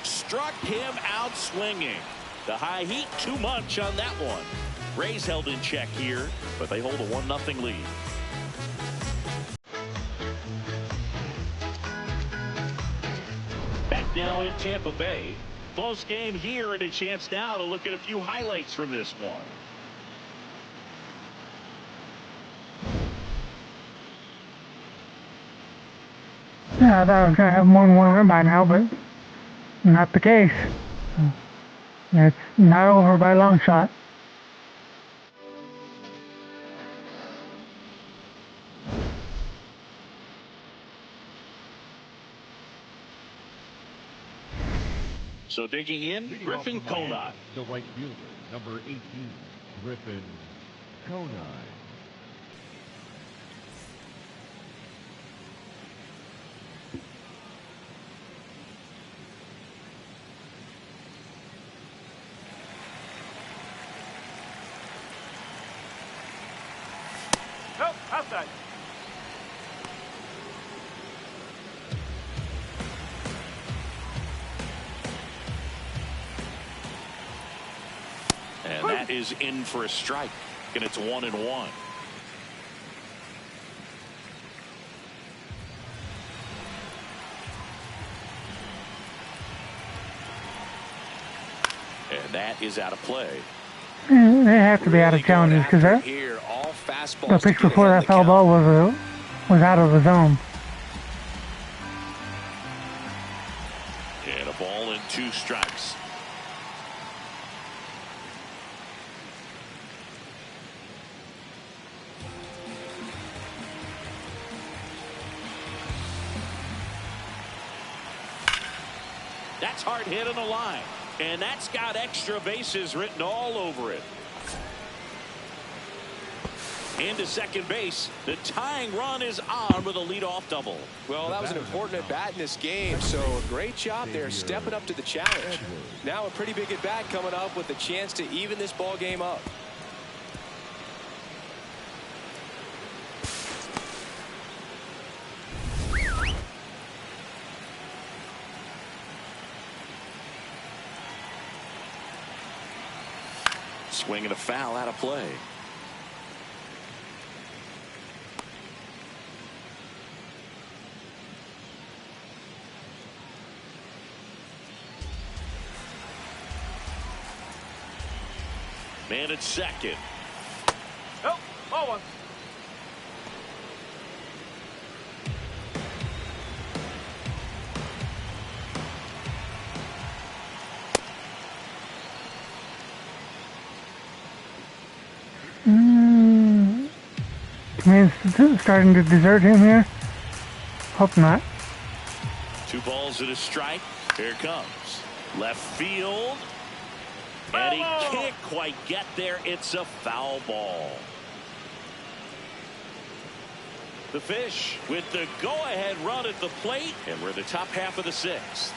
Struck him out swinging. The high heat too much on that one. Rays held in check here, but they hold a 1-0 lead. Back now in Tampa Bay. Close game here and a chance now to look at a few highlights from this one. Yeah, I thought I was going to have more than one run by now, but not the case. It's not over by a long shot. So digging in, Griffin Conine. The right fielder, number 18, Griffin Conine. Nope, outside. And that is in for a strike. And it's 1-1. And that is out of play. They have to be out of challenges because that Here, all the fastballs pitch to get before ahead that of the foul count. ball was out of the zone. And a ball and 2 strikes. That's hard hit on the line. And that's got extra bases written all over it. Into second base. The tying run is on with a leadoff double. Well, that was an important at-bat in this game, so a great job there stepping up to the challenge. Now a pretty big at-bat coming up with a chance to even this ball game up. Swing and a foul out of play. Man at second. Nope, ball one. Man's starting to desert him here. Hope not. 2 balls and a strike. Here it comes. Left field. And he can't quite get there. It's a foul ball. The Fish with the go-ahead run at the plate. And we're in the top half of the 6th.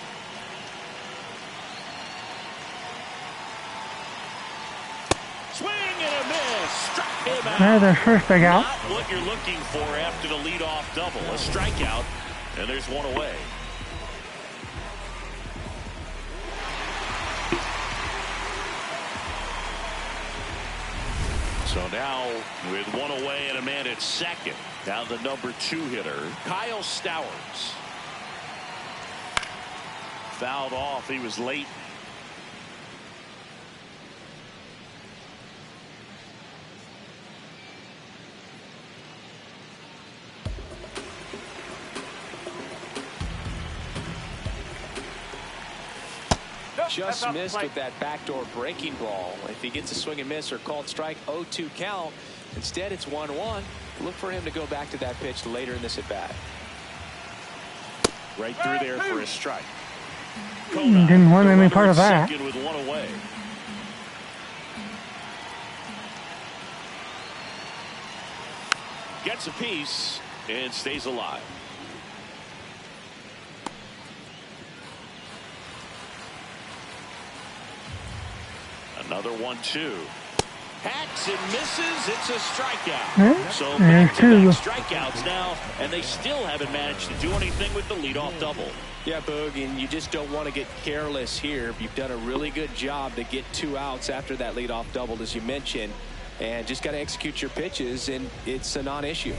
Swing and a miss. Struck him out. Their first big out. Not what you're looking for after the leadoff double. A strikeout. And there's one away. So now with one away and a man at second. Now the number 2 hitter, Kyle Stowers. Fouled off. He was late. Just missed with that backdoor breaking ball. If he gets a swing and miss or called strike, 0-2 count. Instead, it's 1-1. Look for him to go back to that pitch later in this at bat. Right through there for a strike. Didn't want any part of that. With one away. Gets a piece and stays alive. Another 1-2. Hacks and misses. It's a strikeout. So back-to-back strikeouts now, and they still haven't managed to do anything with the leadoff double. Yeah, Boog, and you just don't want to get careless here. You've done a really good job to get 2 outs after that leadoff double, as you mentioned, and just got to execute your pitches, and it's a non-issue.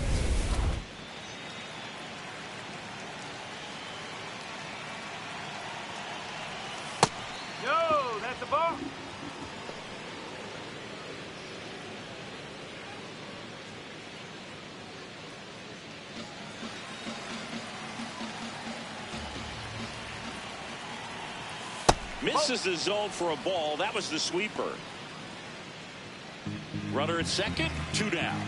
No, that's a ball. Misses the zone for a ball. That was the sweeper. Runner at second, 2 down.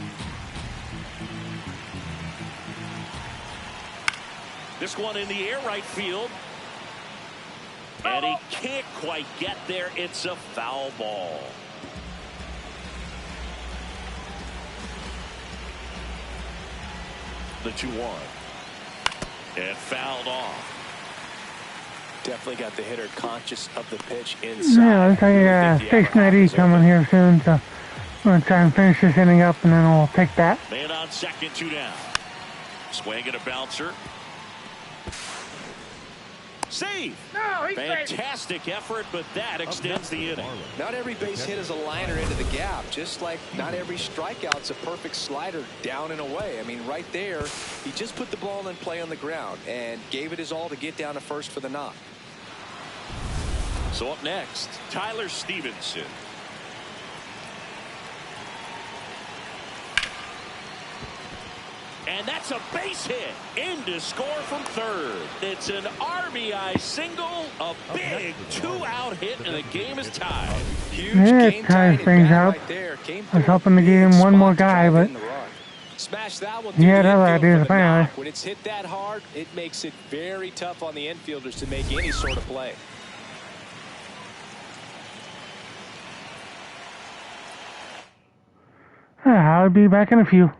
This one in the air right field. And he can't quite get there. It's a foul ball. The 2-1. And fouled off. Definitely got the hitter conscious of the pitch inside. Yeah, looks like Station ID coming here soon, so we're going to try and finish this inning up, and then we'll take that. Man on second, 2 down. Swing and a bouncer. Save! No, he's Fantastic effort, but that extends the inning. Not every base hit is a liner into the gap, just like not every strikeout's a perfect slider down and away. I mean, right there, he just put the ball in play on the ground and gave it his all to get down to first for the knock. So up next, Tyler Stevenson. And that's a base hit. In to score from third. It's an RBI single. A big 2-out hit, and the game is tied. Huge it ties things up. I was hoping to get him one more guy, but Smash that one. He had other ideas, apparently. When it's hit that hard, it makes it very tough on the infielders to make any sort of play. I'll be back in a few.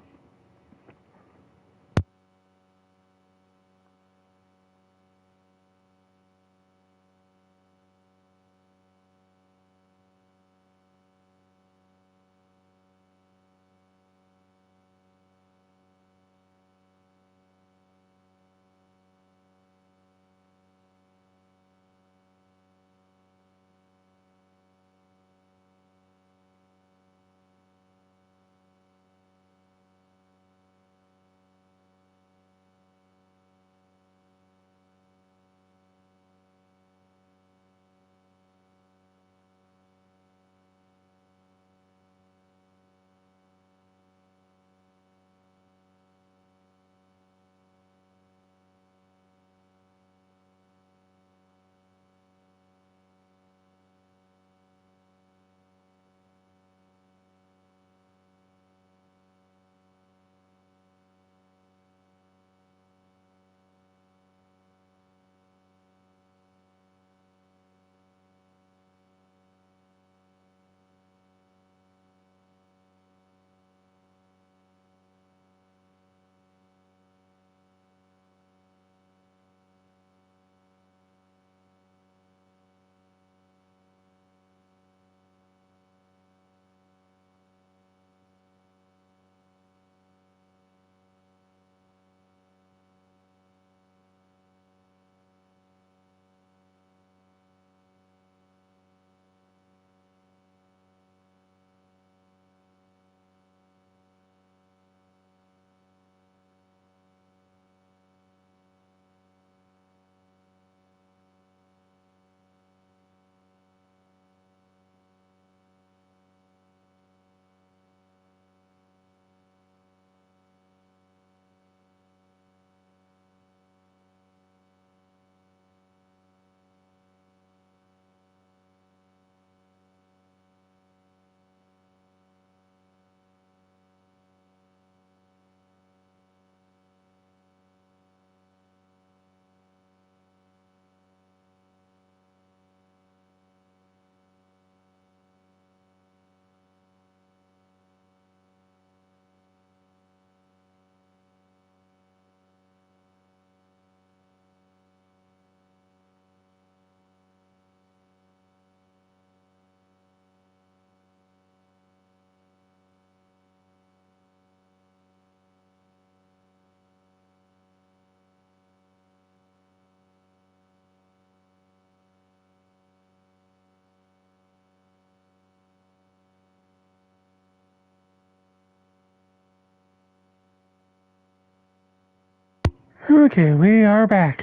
Okay, we are back.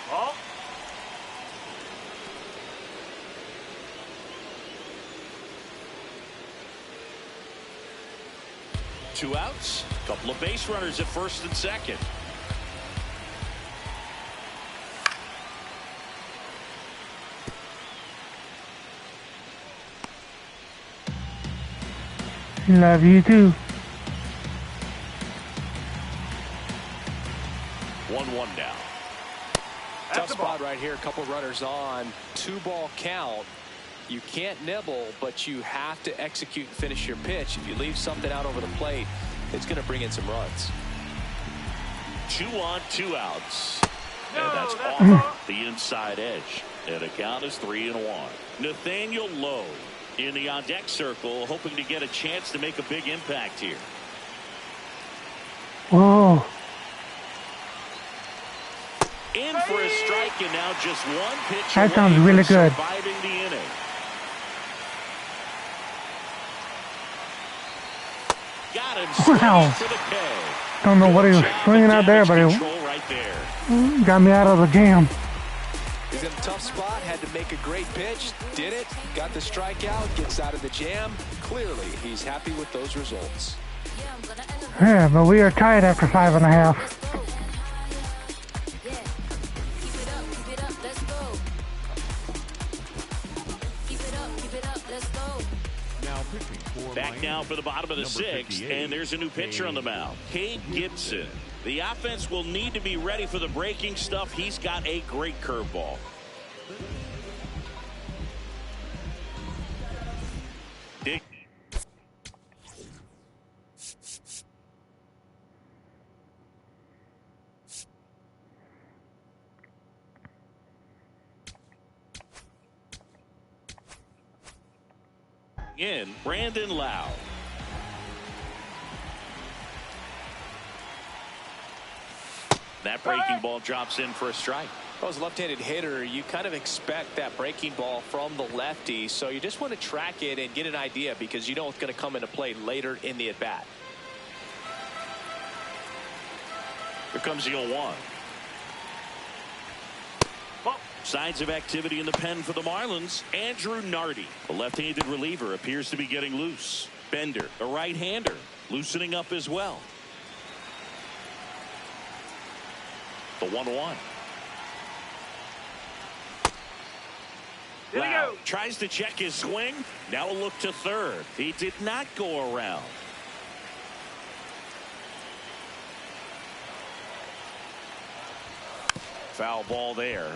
Ball. Two outs, couple of base runners at first and second. Love you too. 1-1 now. Tough spot right here. A couple runners on. 2-ball count. You can't nibble, but you have to execute and finish your pitch. If you leave something out over the plate, it's going to bring in some runs. 2 on, 2 outs. No, And that's that's off the inside edge. And the count is 3-1. Nathaniel Lowe in the on-deck circle, hoping to get a chance to make a big impact here. Whoa. In for a strike, and now just one pitch That away sounds really from good. surviving the inning. Got him straight Wow. to the K. Don't know what he was Good job swinging of out there, damage but control right there. it got me out of the jam. He's in a tough spot, had to make a great pitch, did it, got the strikeout, gets out of the jam. Clearly, he's happy with those results. Yeah, but we are tied after 5.5. Back now for the bottom of the sixth, and there's a new pitcher on the mound, Cade Gibson. The offense will need to be ready for the breaking stuff. He's got a great curveball. Dig. In Brandon Lau. That breaking ball drops in for a strike. Well, as a left-handed hitter, you kind of expect that breaking ball from the lefty, so you just want to track it and get an idea because you know it's going to come into play later in the at-bat. Here comes the 0-1. Signs of activity in the pen for the Marlins. Andrew Nardi, the left-handed reliever, appears to be getting loose. Bender, a right-hander, loosening up as well. The 1-1. Lau tries to check his swing. Now a look to third. He did not go around. Foul ball there.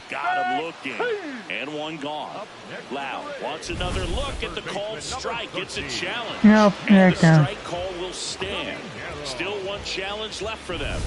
Got him looking. And one gone. Lau wants another look at the called strike. It's a challenge. Nope, And the down. strike call will stand. Still one challenge left for them.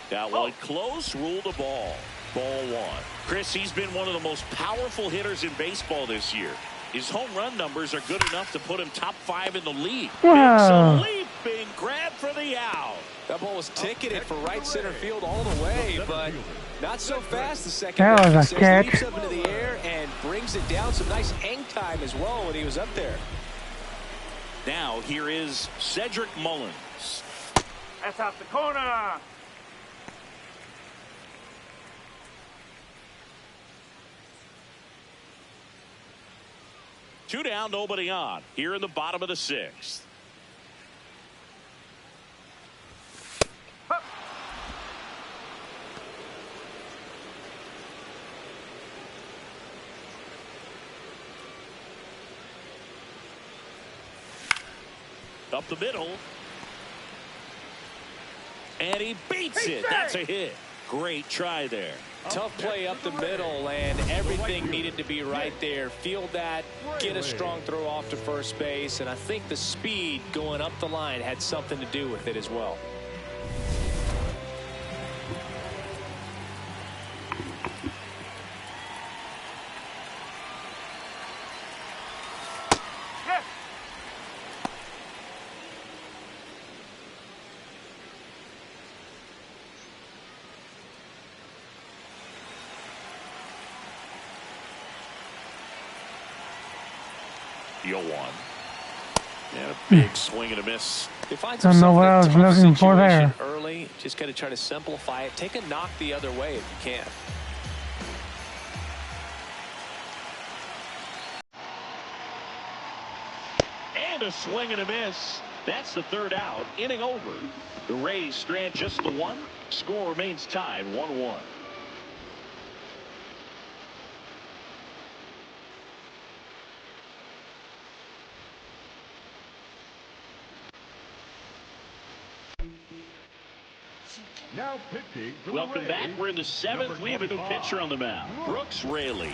That one close, ruled a ball. Ball one. Chris, he's been one of the most powerful hitters in baseball this year. His home run numbers are good enough to put him top 5 in the league. Wow. Makes a leap, being grabbed for the out. That ball was ticketed for right center field all the way, but not so fast. The second That was a baseman catch. leaps up into the air and brings it down. Some nice hang time as well when he was up there. Now here is Cedric Mullins. That's out the corner. Two down, nobody on. Here in the bottom of the 6th. Up the middle. And he beats it. That's a hit. Great try there. Tough play up the middle, and everything needed to be right there. Field that, get a strong throw off to first base, and I think the speed going up the line had something to do with it as well. The 0-1. And a big swing and a miss. They find Don't know themselves what in a I was tough looking for situation there. early. Just got to try to simplify it. Take a knock the other way if you can. And a swing and a miss. That's the 3rd out. Inning over. The Rays strand just the 1. Score remains tied 1-1. Now pitching for the Welcome back. Rays, We're in the 7th. number We have a new 25, pitcher on the mound. Brooks Raley.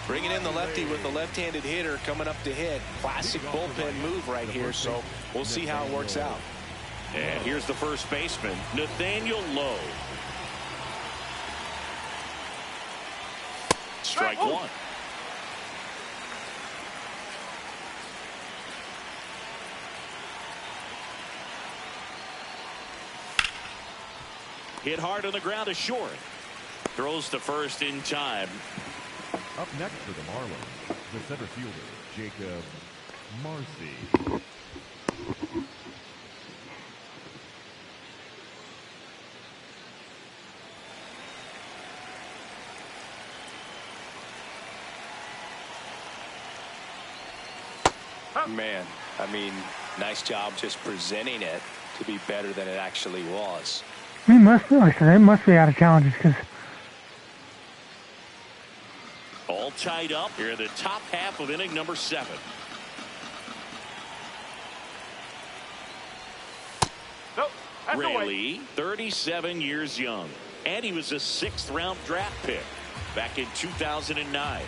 Bringing in the lefty with the left-handed hitter coming up to hit. Classic bullpen move right here, so we'll see how it works out. And here's the first baseman, Nathaniel Lowe. Strike one. Hit hard on the ground to short. Throws to first in time. Up next for the Marlins, the center fielder, Jacob Marcy. Man, I mean, nice job just presenting it to be better than it actually was. He must be, like I said, they must be out of challenges because All tied up here in the top half of inning number 7. Nope, that's away. Rayleigh, 37 years young, and he was a 6th-round draft pick back in 2009.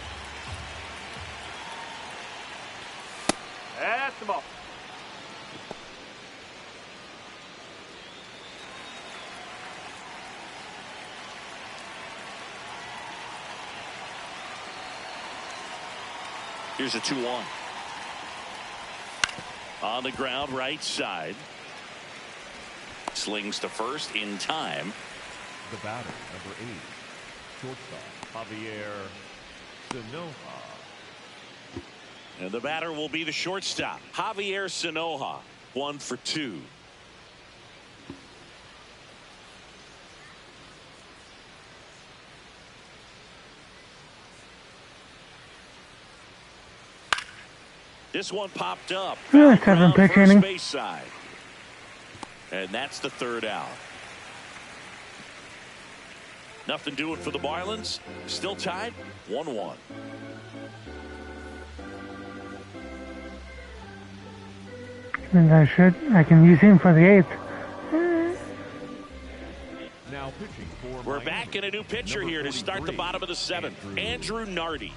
That's the ball. Here's a 2-1. On the ground, right side. Slings to first in time. The batter, number 8, shortstop, Javier Sinoja. And the batter will be the shortstop, Javier Sinoja. 1 for 2. This one popped up. Yeah, 7 pitch First inning. base side. And that's the 3rd out. Nothing doing for the Marlins. Still tied 1-1. and I can use him for the 8th. Now pitching for We're Miami, back in a new pitcher number here to start the 43, bottom of the 7th. Andrew Nardi.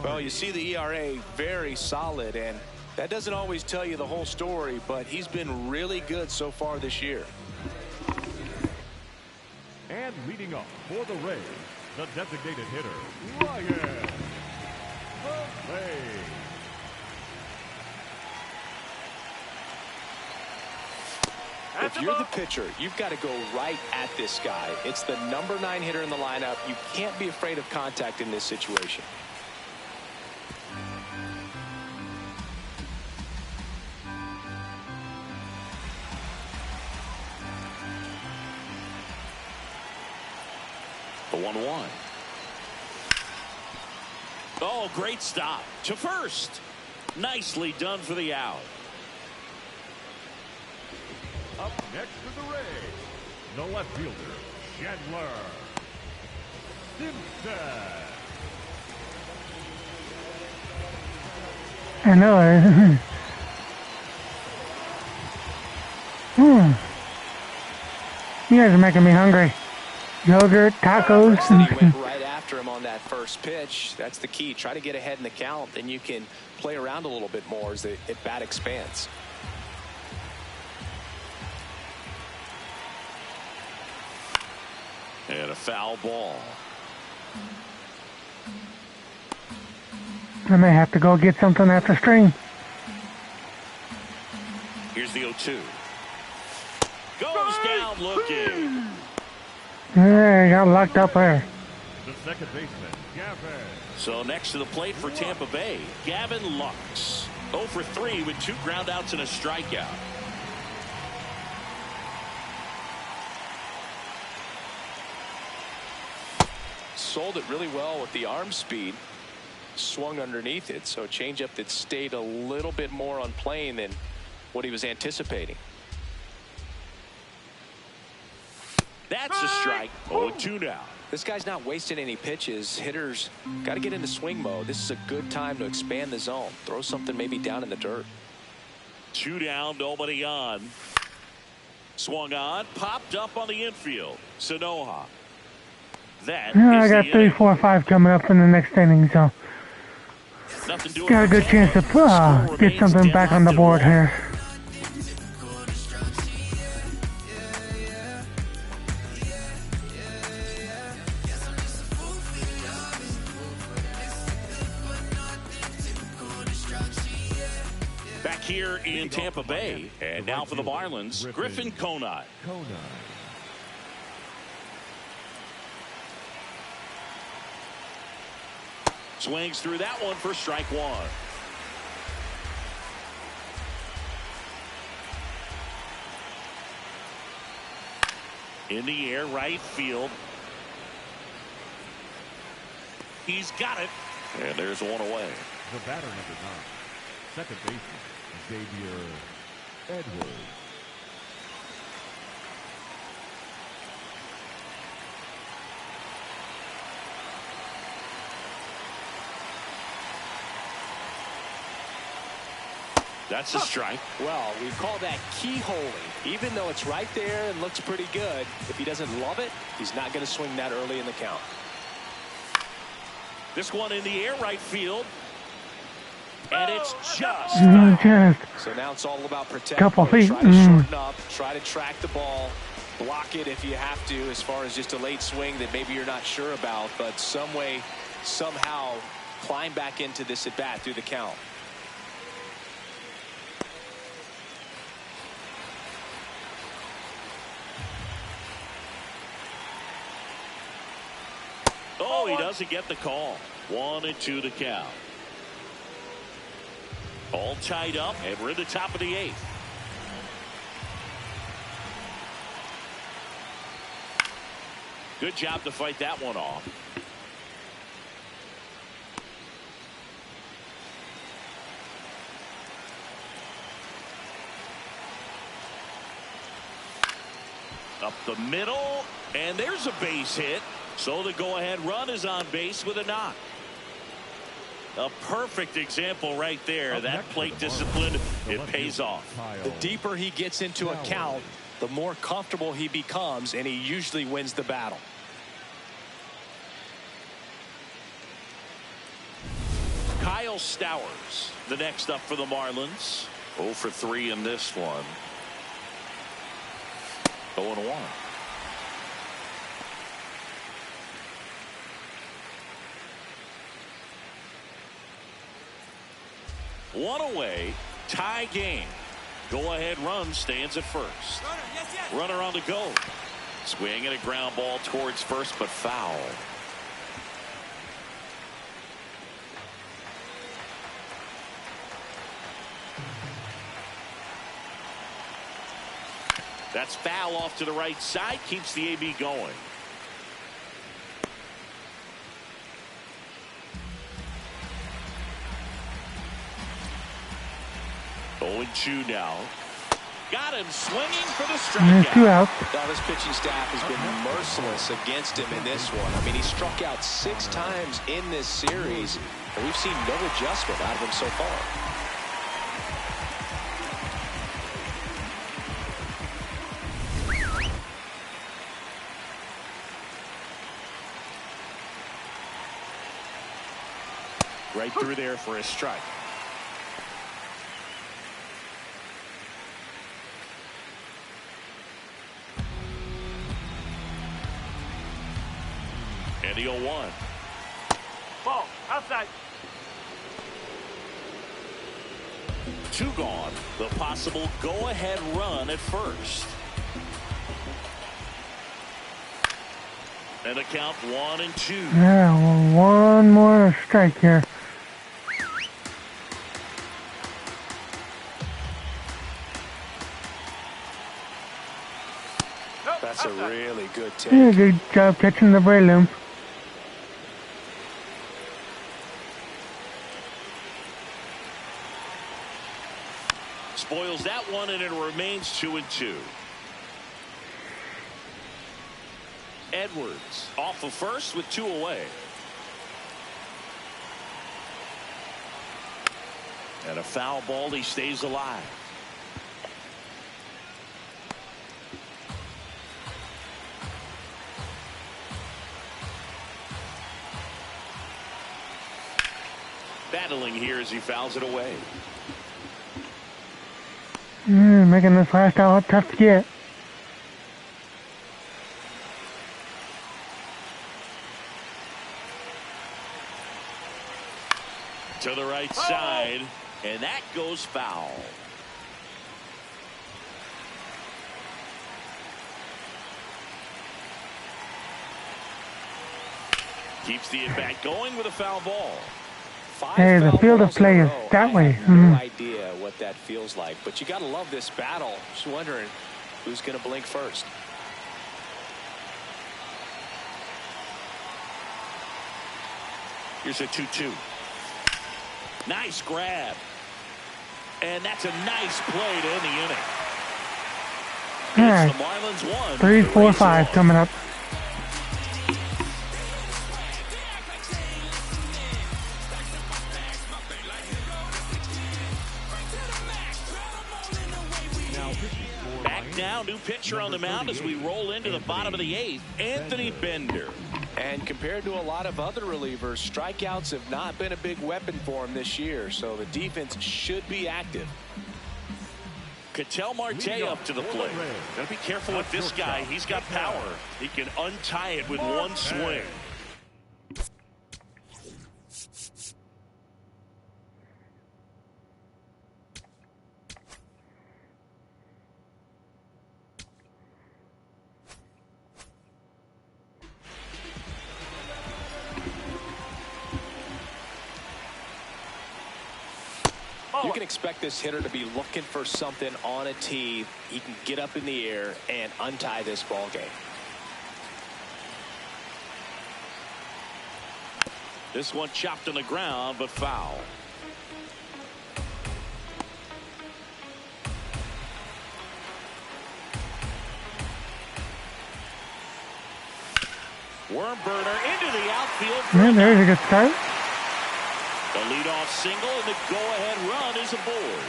Well, you see the ERA very solid, and that doesn't always tell you the whole story, but he's been really good so far this year. And leading off for the Rays, the designated hitter, Ryan Ray. That's If the you're ball. the pitcher, you've got to go right at this guy. It's the number 9 hitter in the lineup. You can't be afraid of contact in this situation. The 1-1. Oh, great stop to first. Nicely done for the out. Up next for the Rays, the left fielder, Chandler Simpson. I know. You guys are making me hungry. Yogurt, tacos. And he went right after him on that first pitch. That's the key. Try to get ahead in the count, then you can play around a little bit more as the at-bat expands. And a foul ball. I may have to go get something at the string. Here's the 0-2. Goes down looking. Yeah, I got locked up there. The second baseman, Gavin. So next to the plate for Tampa Bay, Gavin Lux. 0 for 3 with 2 ground outs and a strikeout. Sold it really well with the arm speed. Swung underneath it, so a changeup that stayed a little bit more on plane than what he was anticipating. That's a strike. 0-2 now. This guy's not wasting any pitches. Hitters got to get into swing mode. This is a good time to expand the zone. Throw something maybe down in the dirt. 2 down, nobody on. Swung on, popped up on the infield. Sinoja. That Yeah, I is got the 3, inning. 4, 5 coming up in the next inning, so Nothing doing got a for good chance to Tampa. Score get remains something back on the board deadlocked at here. Back here in Tampa Bay, and now for the Marlins, Griffin Conine. Swings through that one for strike 1. In the air, right field. He's got it. And there's one away. The batter, number 9, second baseman, Xavier Edwards. That's a strike. Well, we call that keyholing. Even though it's right there and looks pretty good, if he doesn't love it, he's not going to swing that early in the count. This one in the air right field. And it's just. So now it's all about protecting. Couple feet. Try to shorten up, try to track the ball, block it if you have to, as far as just a late swing that maybe you're not sure about, but some way, somehow climb back into this at bat through the count. Oh, he doesn't get the call. 1-2 to count. All tied up, and we're in the top of the 8th. Good job to fight that one off. Up the middle, and there's a base hit. So the go-ahead run is on base with a knock. A perfect example right there. That plate discipline, it pays off. The deeper he gets into a count, the more comfortable he becomes, and he usually wins the battle. Kyle Stowers, the next up for the Marlins. 0 for 3 in this one. 0-1. One away, tie game. Go-ahead run stands at first. Runner on the go. Swing and a ground ball towards first, but foul. That's foul off to the right side, keeps the AB going. Oh, 2 now. Got him swinging for the strikeout. 2 outs. Now this pitching staff has been merciless against him in this one. I mean, he struck out 6 times in this series, and we've seen no adjustment out of him so far. Right through there for a strike. And the 0-1. Ball, outside. 2 gone. The possible go-ahead run at first. And the count 1-2. Yeah, well, one more strike here. That's a really good take. Yeah, good job catching the brain. Spoils that one, and it remains 2-2. Edwards off of first with 2 away. And a foul ball. He stays alive. Battling here as he fouls it away. Making this last out tough to get. To the right side, and that goes foul. Keeps the at-bat going with a foul ball. Hey, the field of play is that way. No idea what that feels like, but you got to love this battle. Just wondering who's going to blink first. Here's a 2-2. Nice grab. And that's a nice play to end the inning. All right. It's the Marlins 1. 3, 4, 5 coming up. Back now, new pitcher on the mound as we roll into the bottom of the 8th, Anthony Bender. And compared to a lot of other relievers, strikeouts have not been a big weapon for him this year, so the defense should be active. Ketel Marte up to the plate. Gotta be careful with this guy. He's got power. He can untie it with one swing. You can expect this hitter to be looking for something on a tee. He can get up in the air and untie this ball game. This one chopped on the ground, but foul. Worm burner into the outfield. Yeah, there's a good start. The leadoff single and the go-ahead run is aboard.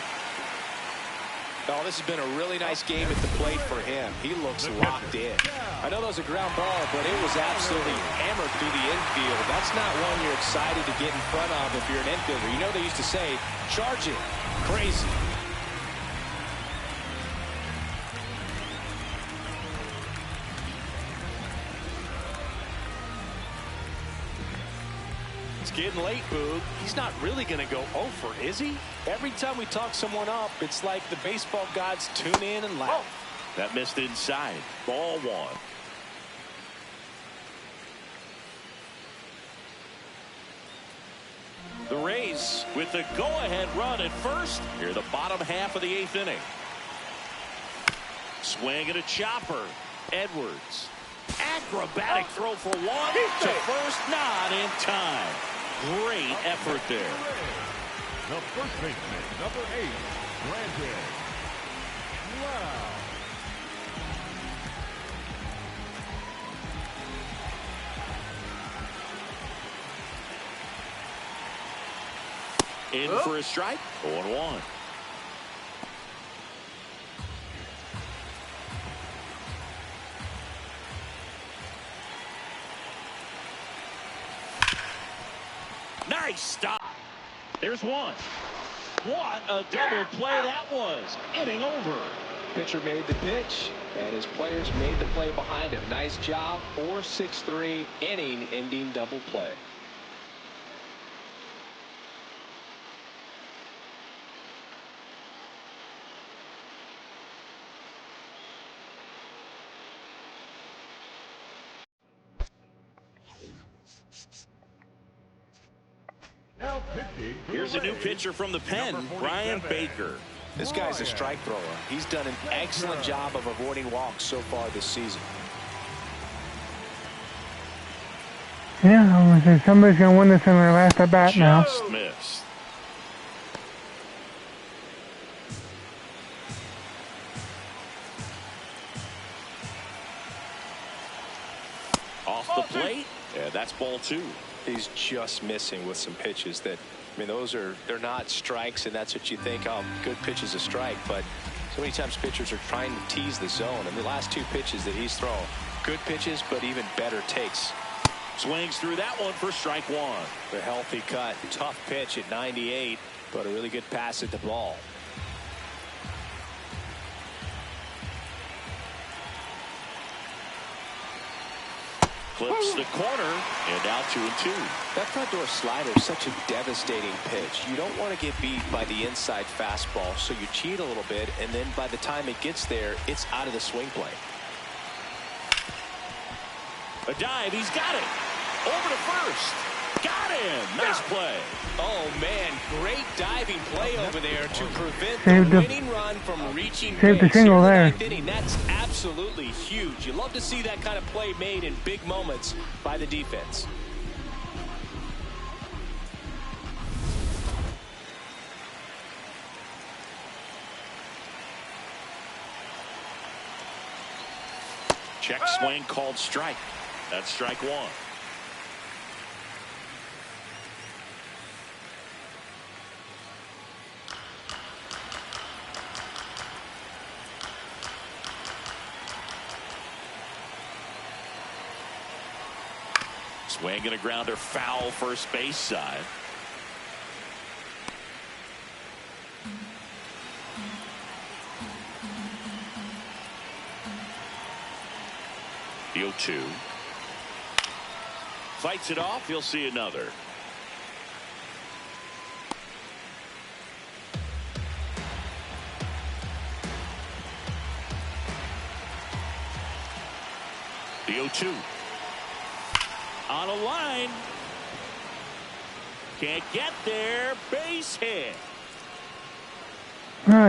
Oh, this has been a really nice game at the plate for him. He looks locked in. I know that was a ground ball, but it was absolutely hammered through the infield. That's not one you're excited to get in front of if you're an infielder. You know they used to say, charge it. Crazy. Getting late, Boog. He's not really going to go over, is he? Every time we talk someone up, it's like the baseball gods tune in and laugh. That missed inside. Ball 1. The Rays with the go-ahead run at first here the bottom half of the 8th inning. Swing and a chopper. Edwards. Acrobatic throw for 1 to first, not in time. Great effort there. The first baseman, number 8, Brandon. Wow. In for a strike. 0-1. Nice stop. There's one. What a double play that was. Inning over. Pitcher made the pitch, and his players made the play behind him. Nice job. 4-6-3 inning-ending double play. Here's a new pitcher from the pen, Brian Baker. This guy's a strike thrower. He's done an excellent job of avoiding walks so far this season. Yeah, I'm gonna say somebody's gonna win this in their last at bat now. Just missed. Off the plate. Yeah, that's ball 2. He's just missing with some pitches that, I mean, they're not strikes, and that's what you think, oh, good pitch is a strike, but so many times pitchers are trying to tease the zone, and the last 2 pitches that he's thrown, good pitches, but even better takes. Swings through that one for strike 1. A healthy cut, tough pitch at 98, but a really good pass at the ball. Clips the corner, and now 2-2. That front door slider is such a devastating pitch. You don't want to get beat by the inside fastball, so you cheat a little bit, and then by the time it gets there, it's out of the swing plane. A dive, he's got it. Over to first. Got him. Nice play. Oh, man, great diving play over there to prevent Saved the the- winning run from reaching saved the base. single Here in the there. ninth inning, that's absolutely huge. You love to see that kind of play made in big moments by the defense. Check swing called strike. That's strike 1. Swing and a grounder, foul first base side. The 0-2. Fights it off. He'll see another. The 0-2. On a line. Can't get there. Base hit.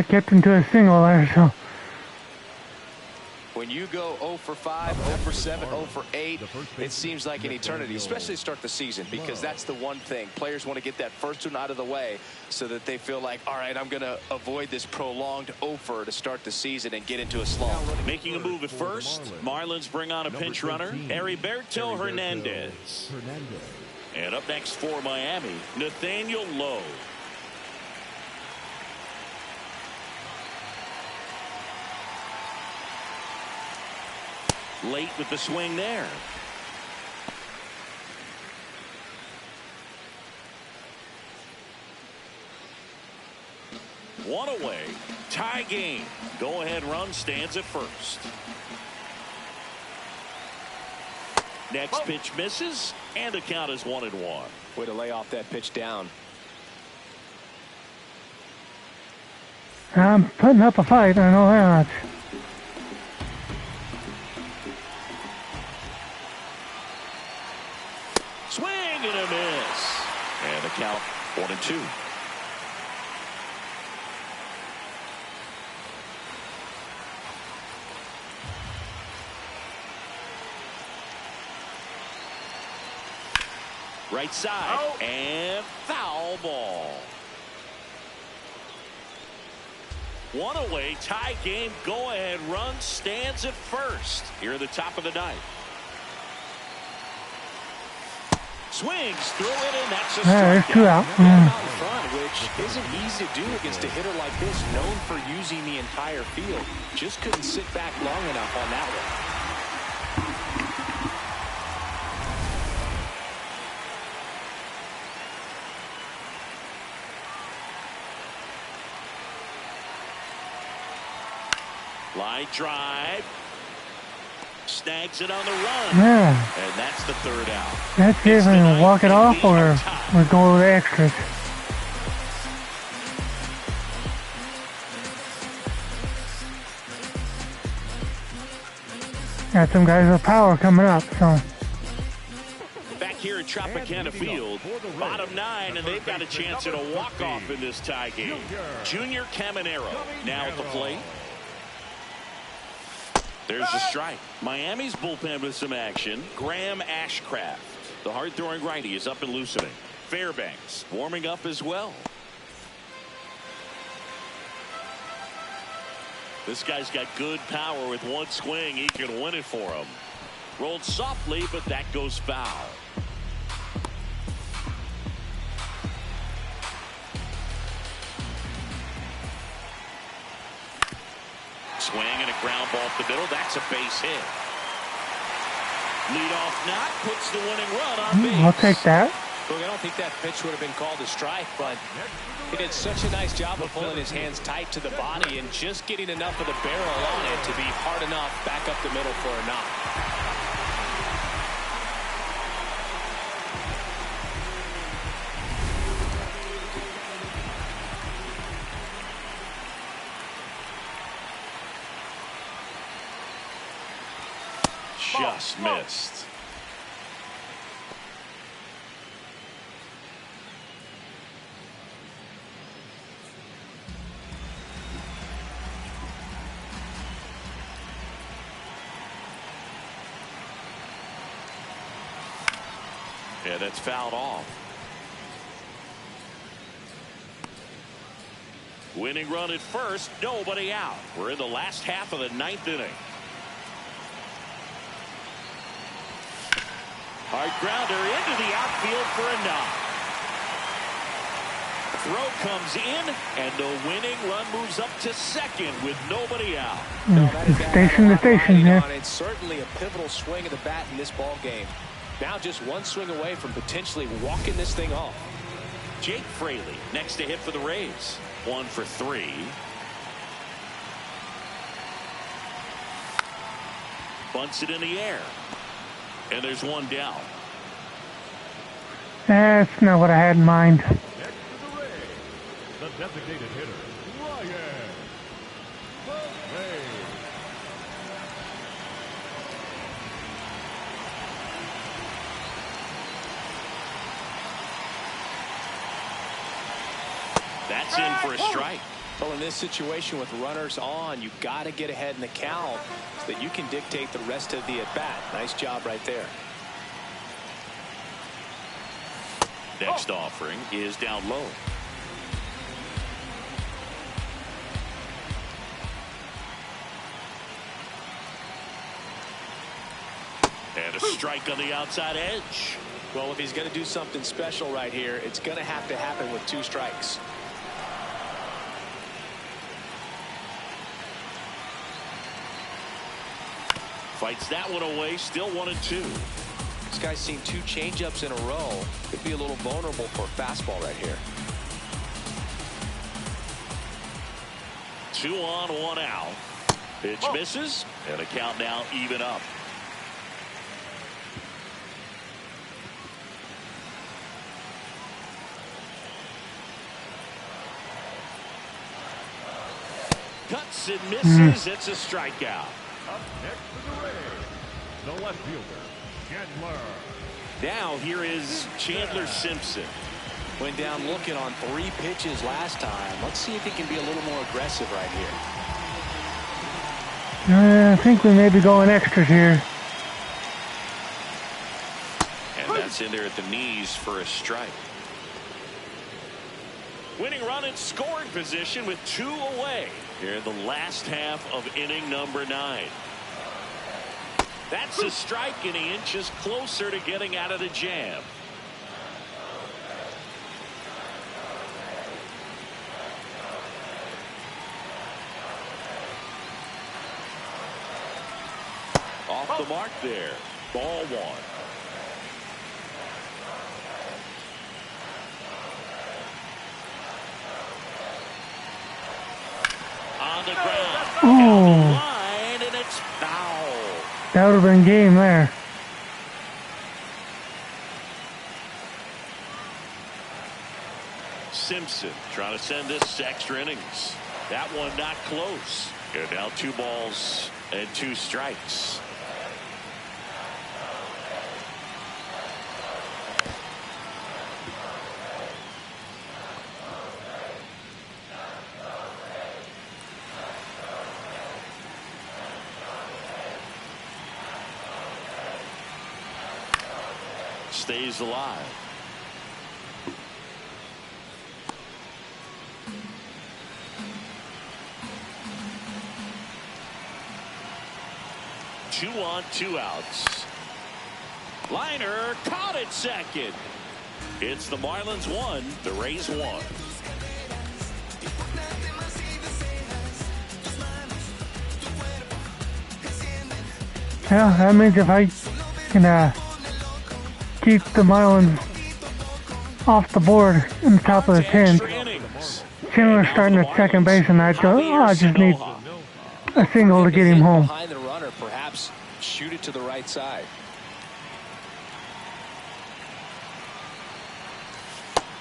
Kept into a single there, so. When you go 0 for 5, 0 for 7, 0 for 8, it seems like an eternity, especially to start the season, because that's the one thing. Players want to get that first one out of the way so that they feel like, all right, I'm going to avoid this prolonged 0 for to start the season and get into a slump. Making a move at first, Marlins bring on a pinch runner, Heriberto Hernandez. And up next for Miami, Nathaniel Lowe. Late with the swing there. One away. Tie game. Go ahead run stands at first. Next pitch misses, and the count is 1-1. Way to lay off that pitch down. I'm putting up a fight, I know that. Swing and a miss. And the count 1-2. Right side and foul ball. One away, tie game, go ahead run stands at first here at the top of the ninth. Swings through it, and that's a there's strikeout. two out. Out in front, which isn't easy to do against a hitter like this, known for using the entire field. Just couldn't sit back long enough on that one. Line drive. Snags it on the run. Yeah. And that's the third out. That's it. We're walk it off, or we're going with extras. Got some guys with power coming up, so. Back here at Tropicana Field, bottom 9, and they've got a chance at a walk-off in this tie game. Junior Caminero now at the plate. There's the strike. Miami's bullpen with some action. Graham Ashcraft, the hard-throwing righty, is up and loosening. Fairbanks warming up as well. This guy's got good power. With one swing, he can win it for him. Rolled softly, but that goes foul. Swing and a ground ball up the middle. That's a base hit. Leadoff knock puts the winning run on base. I'll take that. Look, I don't think that pitch would have been called a strike, but he did such a nice job of pulling his hands tight to the body and just getting enough of the barrel on it to be hard enough back up the middle for a knock. Just missed. Yeah, that's fouled off. Winning run at first, nobody out. We're in the last half of the 9th inning. Hard grounder into the outfield for a knock. Throw comes in, and the winning run moves up to second with nobody out. Station to station here. It's certainly a pivotal swing of the bat in this ball game. Now just one swing away from potentially walking this thing off. Jake Fraley next to hit for the Rays. 1 for 3. Bunts it in the air. And there's one down. That's not what I had in mind. Next to the Rays, the designated hitter, Ryan Ray. That's in for a strike. Well, in this situation with runners on, you've got to get ahead in the count so that you can dictate the rest of the at-bat. Nice job right there. Next offering is down low. And a strike on the outside edge. Well, if he's going to do something special right here, it's going to happen with 2 strikes. Fights that one away, still 1-2. This guy's seen 2 changeups in a row. Could be a little vulnerable for a fastball right here. 2 on, 1 out. Pitch misses, and a count now even up. Cuts and misses. It's a strikeout. Up next to the Rays, the left fielder, Chandler. Now here is Chandler Simpson. Went down looking on 3 pitches last time. Let's see if he can be a little more aggressive right here. I think we may be going extras here. And that's in there at the knees for a strike. Winning run in scoring position with 2 away here in the last half of inning number 9. That's a strike, and he inches closer to getting out of the jam. Off the mark there. Ball 1. On the ground. Down the line, and it's foul. That would have been game there. Simpson trying to send this to extra innings. That one not close. And now 2 balls and 2 strikes. Stays alive. Two on, 2 outs. Liner caught at second. It's the Marlins 1, the Rays 1. Yeah, that means if I can keep the Marlins off the board in the top of the 10th, Chandler's starting at second base, and I just need a single to get him home. Behind the runner, perhaps shoot it to the right side.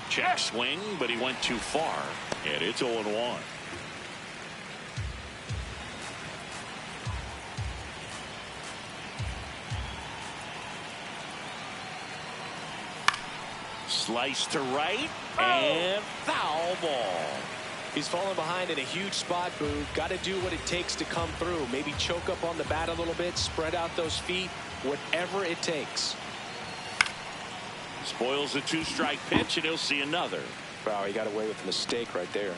Check swing, but he went too far, and it's 0-1. Slice to right, and foul ball. He's fallen behind in a huge spot, Boog. Got to do what it takes to come through. Maybe choke up on the bat a little bit, spread out those feet, whatever it takes. Spoils a 2-strike pitch, and he'll see another. Wow, he got away with a mistake right there.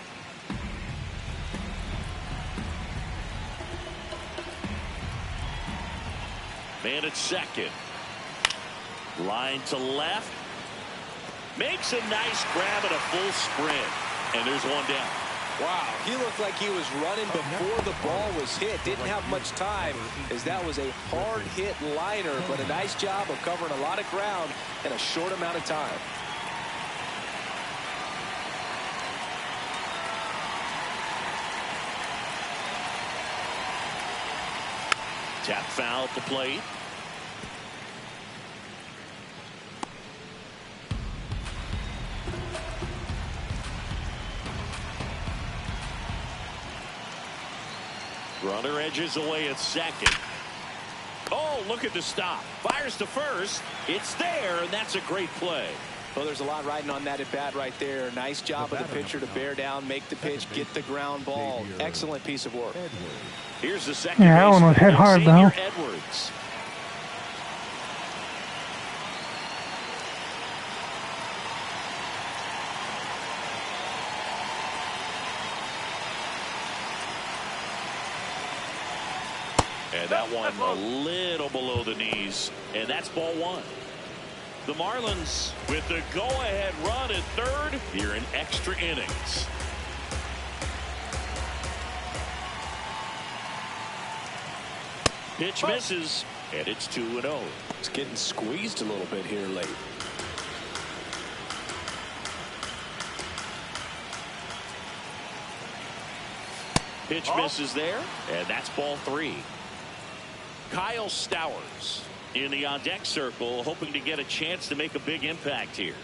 Man at second. Line to left. Makes a nice grab at a full sprint. And there's one down. Wow, he looked like he was running before the ball was hit. Didn't have much time, as that was a hard hit liner, but a nice job of covering a lot of ground in a short amount of time. Tap foul at the plate. Runner edges away at second. Oh, look at the stop. Fires to first. It's there, and that's a great play. Well, there's a lot riding on that at bat right there. Nice job of the pitcher to bear down, make the pitch, get the ground ball. Excellent piece of work. Here's the second Yeah, that one was hit hard, though. Edwards. And that one a little below the knees. And that's ball one. The Marlins with the go-ahead run at third here in extra innings. Pitch misses, and it's 2-0. It's getting squeezed a little bit here late. Pitch misses there, and that's ball three. Kyle Stowers in the on-deck circle, hoping to get a chance to make a big impact here.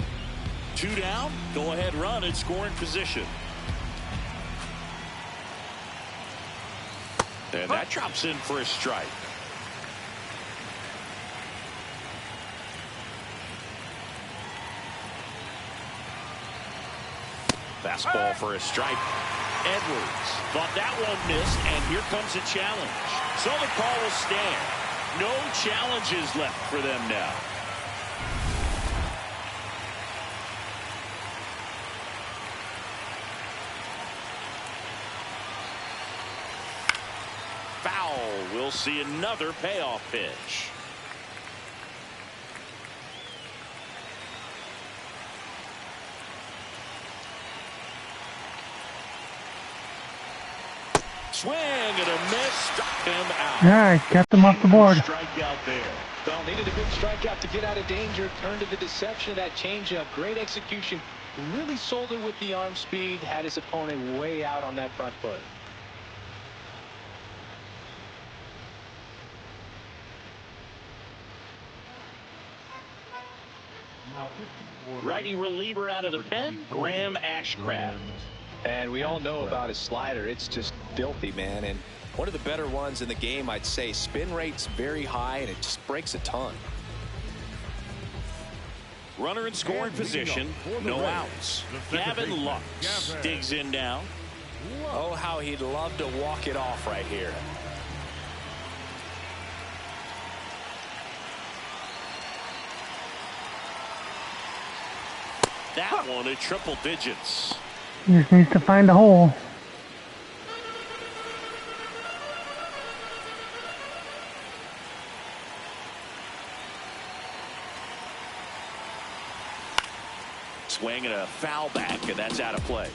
2 down, go-ahead run in scoring position. And that drops in for a strike. Fastball for a strike. Edwards thought that one missed, and here comes a challenge. So the call will stand. No challenges left for them now. Foul. We'll see another payoff pitch. Swing and a miss, struck him out. Yeah, kept them off the board. Strikeout there. Well, needed a big strikeout to get out of danger. Turned to the deception of that changeup. Great execution. Really sold it with the arm speed. Had his opponent way out on that front foot. Righty reliever out of the pen, Graham Ashcraft. And we all know about his slider. It's just filthy, man. And one of the better ones in the game, I'd say. Spin rate's very high, and it just breaks a ton. Runner in scoring position, no outs. Gavin Lux digs in now. Oh, how he'd love to walk it off right here. That one at triple digits. He just needs to find a hole. Swing and a foul back, and that's out of play.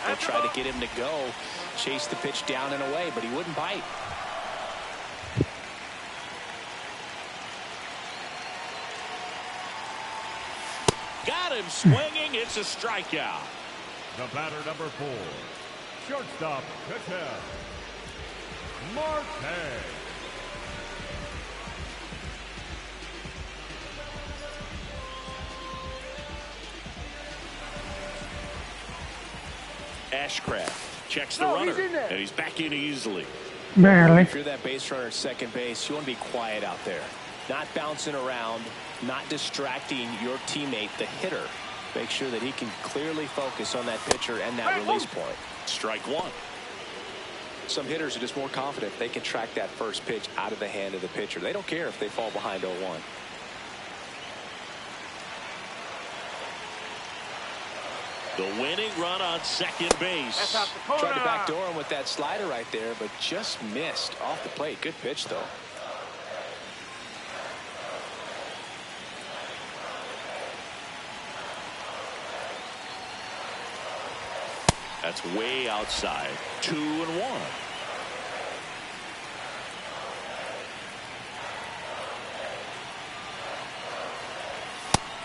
They tried to get him to go, chase the pitch down and away, but he wouldn't bite. Got him swinging. It's a strikeout. The batter, number 4, shortstop, pitcher, Marte. Ashcraft checks the runner, and he's back in easily. Barely. If you're that base runner at second base, you want to be quiet out there. Not bouncing around, not distracting your teammate, the hitter. Make sure that he can clearly focus on that pitcher and that release point. Strike one. Some hitters are just more confident they can track that first pitch out of the hand of the pitcher. They don't care if they fall behind 0-1. The winning run on second base. Tried to backdoor him with that slider right there, but just missed off the plate. Good pitch, though. That's way outside. 2-1.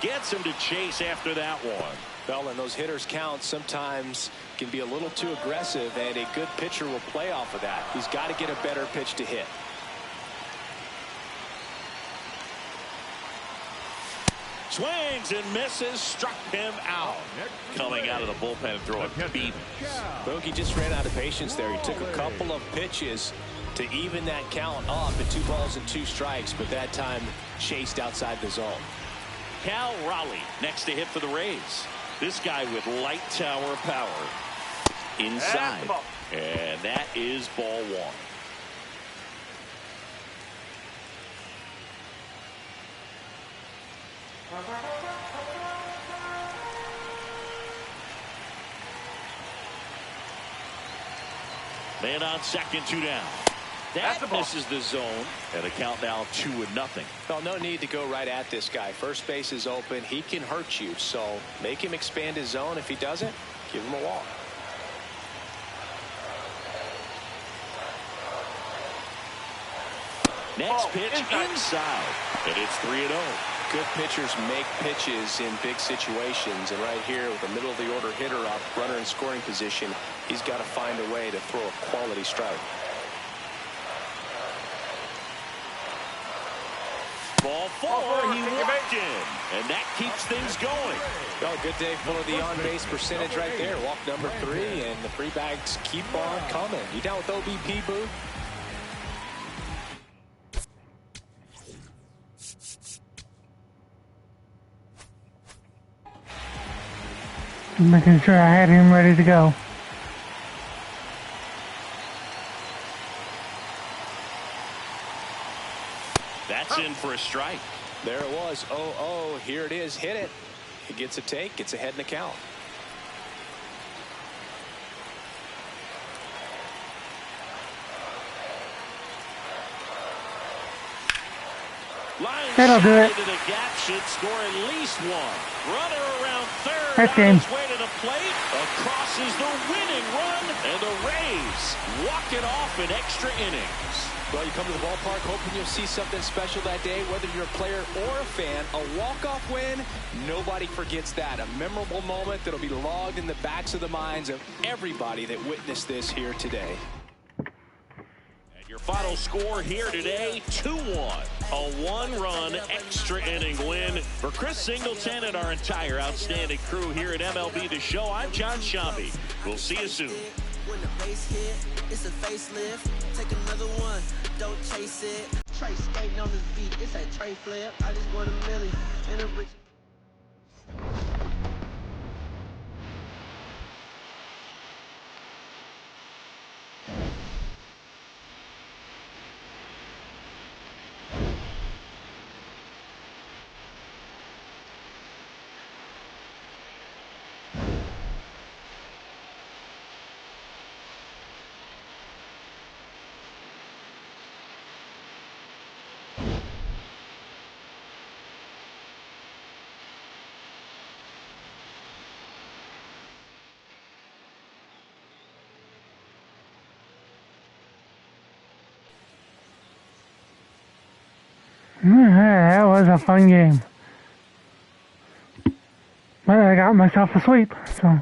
Gets him to chase after that one. Well, and those hitters count sometimes can be a little too aggressive, and a good pitcher will play off of that. He's got to get a better pitch to hit. Swings and misses, struck him out. Coming out of the bullpen and throwing beat. Bogey just ran out of patience there. He took a couple of pitches to even that count up at 2 balls and 2 strikes, but that time chased outside the zone. Cal Raleigh next to hit for the Rays. This guy with light tower power. Inside. And that is ball 1. Man on second, 2 down. That misses the zone, and a count now 2-0. Well, no need to go right at this guy. First base is open. He can hurt you, so make him expand his zone. If he doesn't, give him a walk. Next pitch inside, and it's 3-0. Good pitchers make pitches in big situations, and right here with a middle of the order hitter up, runner in scoring position, he's got to find a way to throw a quality strike. Ball 4, he walked in, and that keeps things going. Well, good day for the on-base percentage right there. Walk number 3, and the free bags keep on coming. You down with OBP, Boo? Making sure I had him ready to go. That's in for a strike. There it was. 0-0. Here it is. Hit it. He gets a take. Gets ahead in the count. That'll do it. Into the gap, should score at least 1. Runner around third. That's on game. his way to the plate. Across is the winning run, and the Rays walk it off in extra innings. Well, you come to the ballpark hoping you'll see something special that day, whether you're a player or a fan. A walk-off win, nobody forgets that. A memorable moment that'll be logged in the backs of the minds of everybody that witnessed this here today. And your final score here today, 2-1. A 1-run extra inning win for Chris Singleton and our entire outstanding crew here at MLB The Show. I'm John Shambi. We'll see you soon. When the bass hit, it's a facelift. Take another one, don't chase it. Trey skating on this beat, it's a Trey flip. I just want a million and a rich. That was a fun game. But I got myself a sweep, so.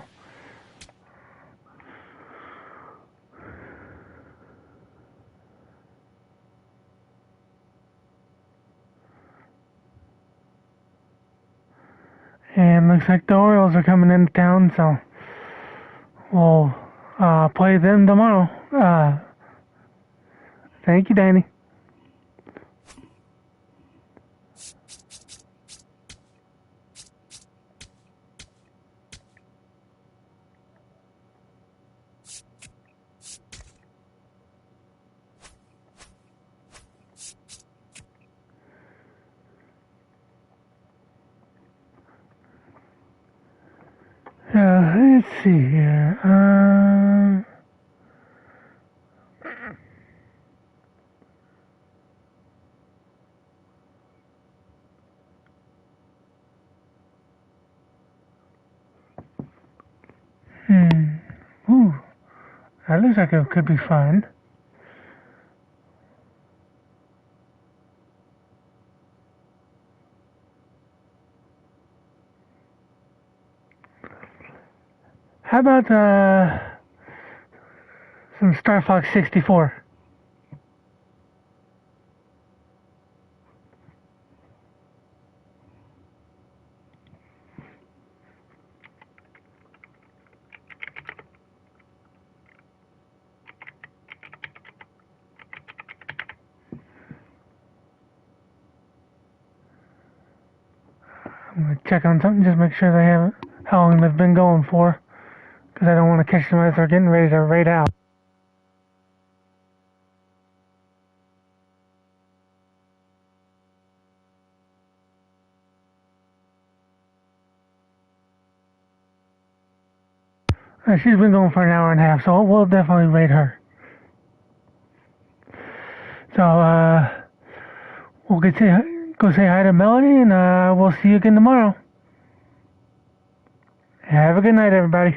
And looks like the Orioles are coming into town, so we'll play them tomorrow. Thank you, Danny. see here. Ooh. That looks like it could be fun. How about some Star Fox 64? I'm gonna check on something, just make sure they have how long they've been going for, because I don't want to catch them as they're getting ready to raid out. She's been going for an hour and a half, so we'll definitely raid her. So, we'll go say hi to Melody, and we'll see you again tomorrow. Have a good night, everybody.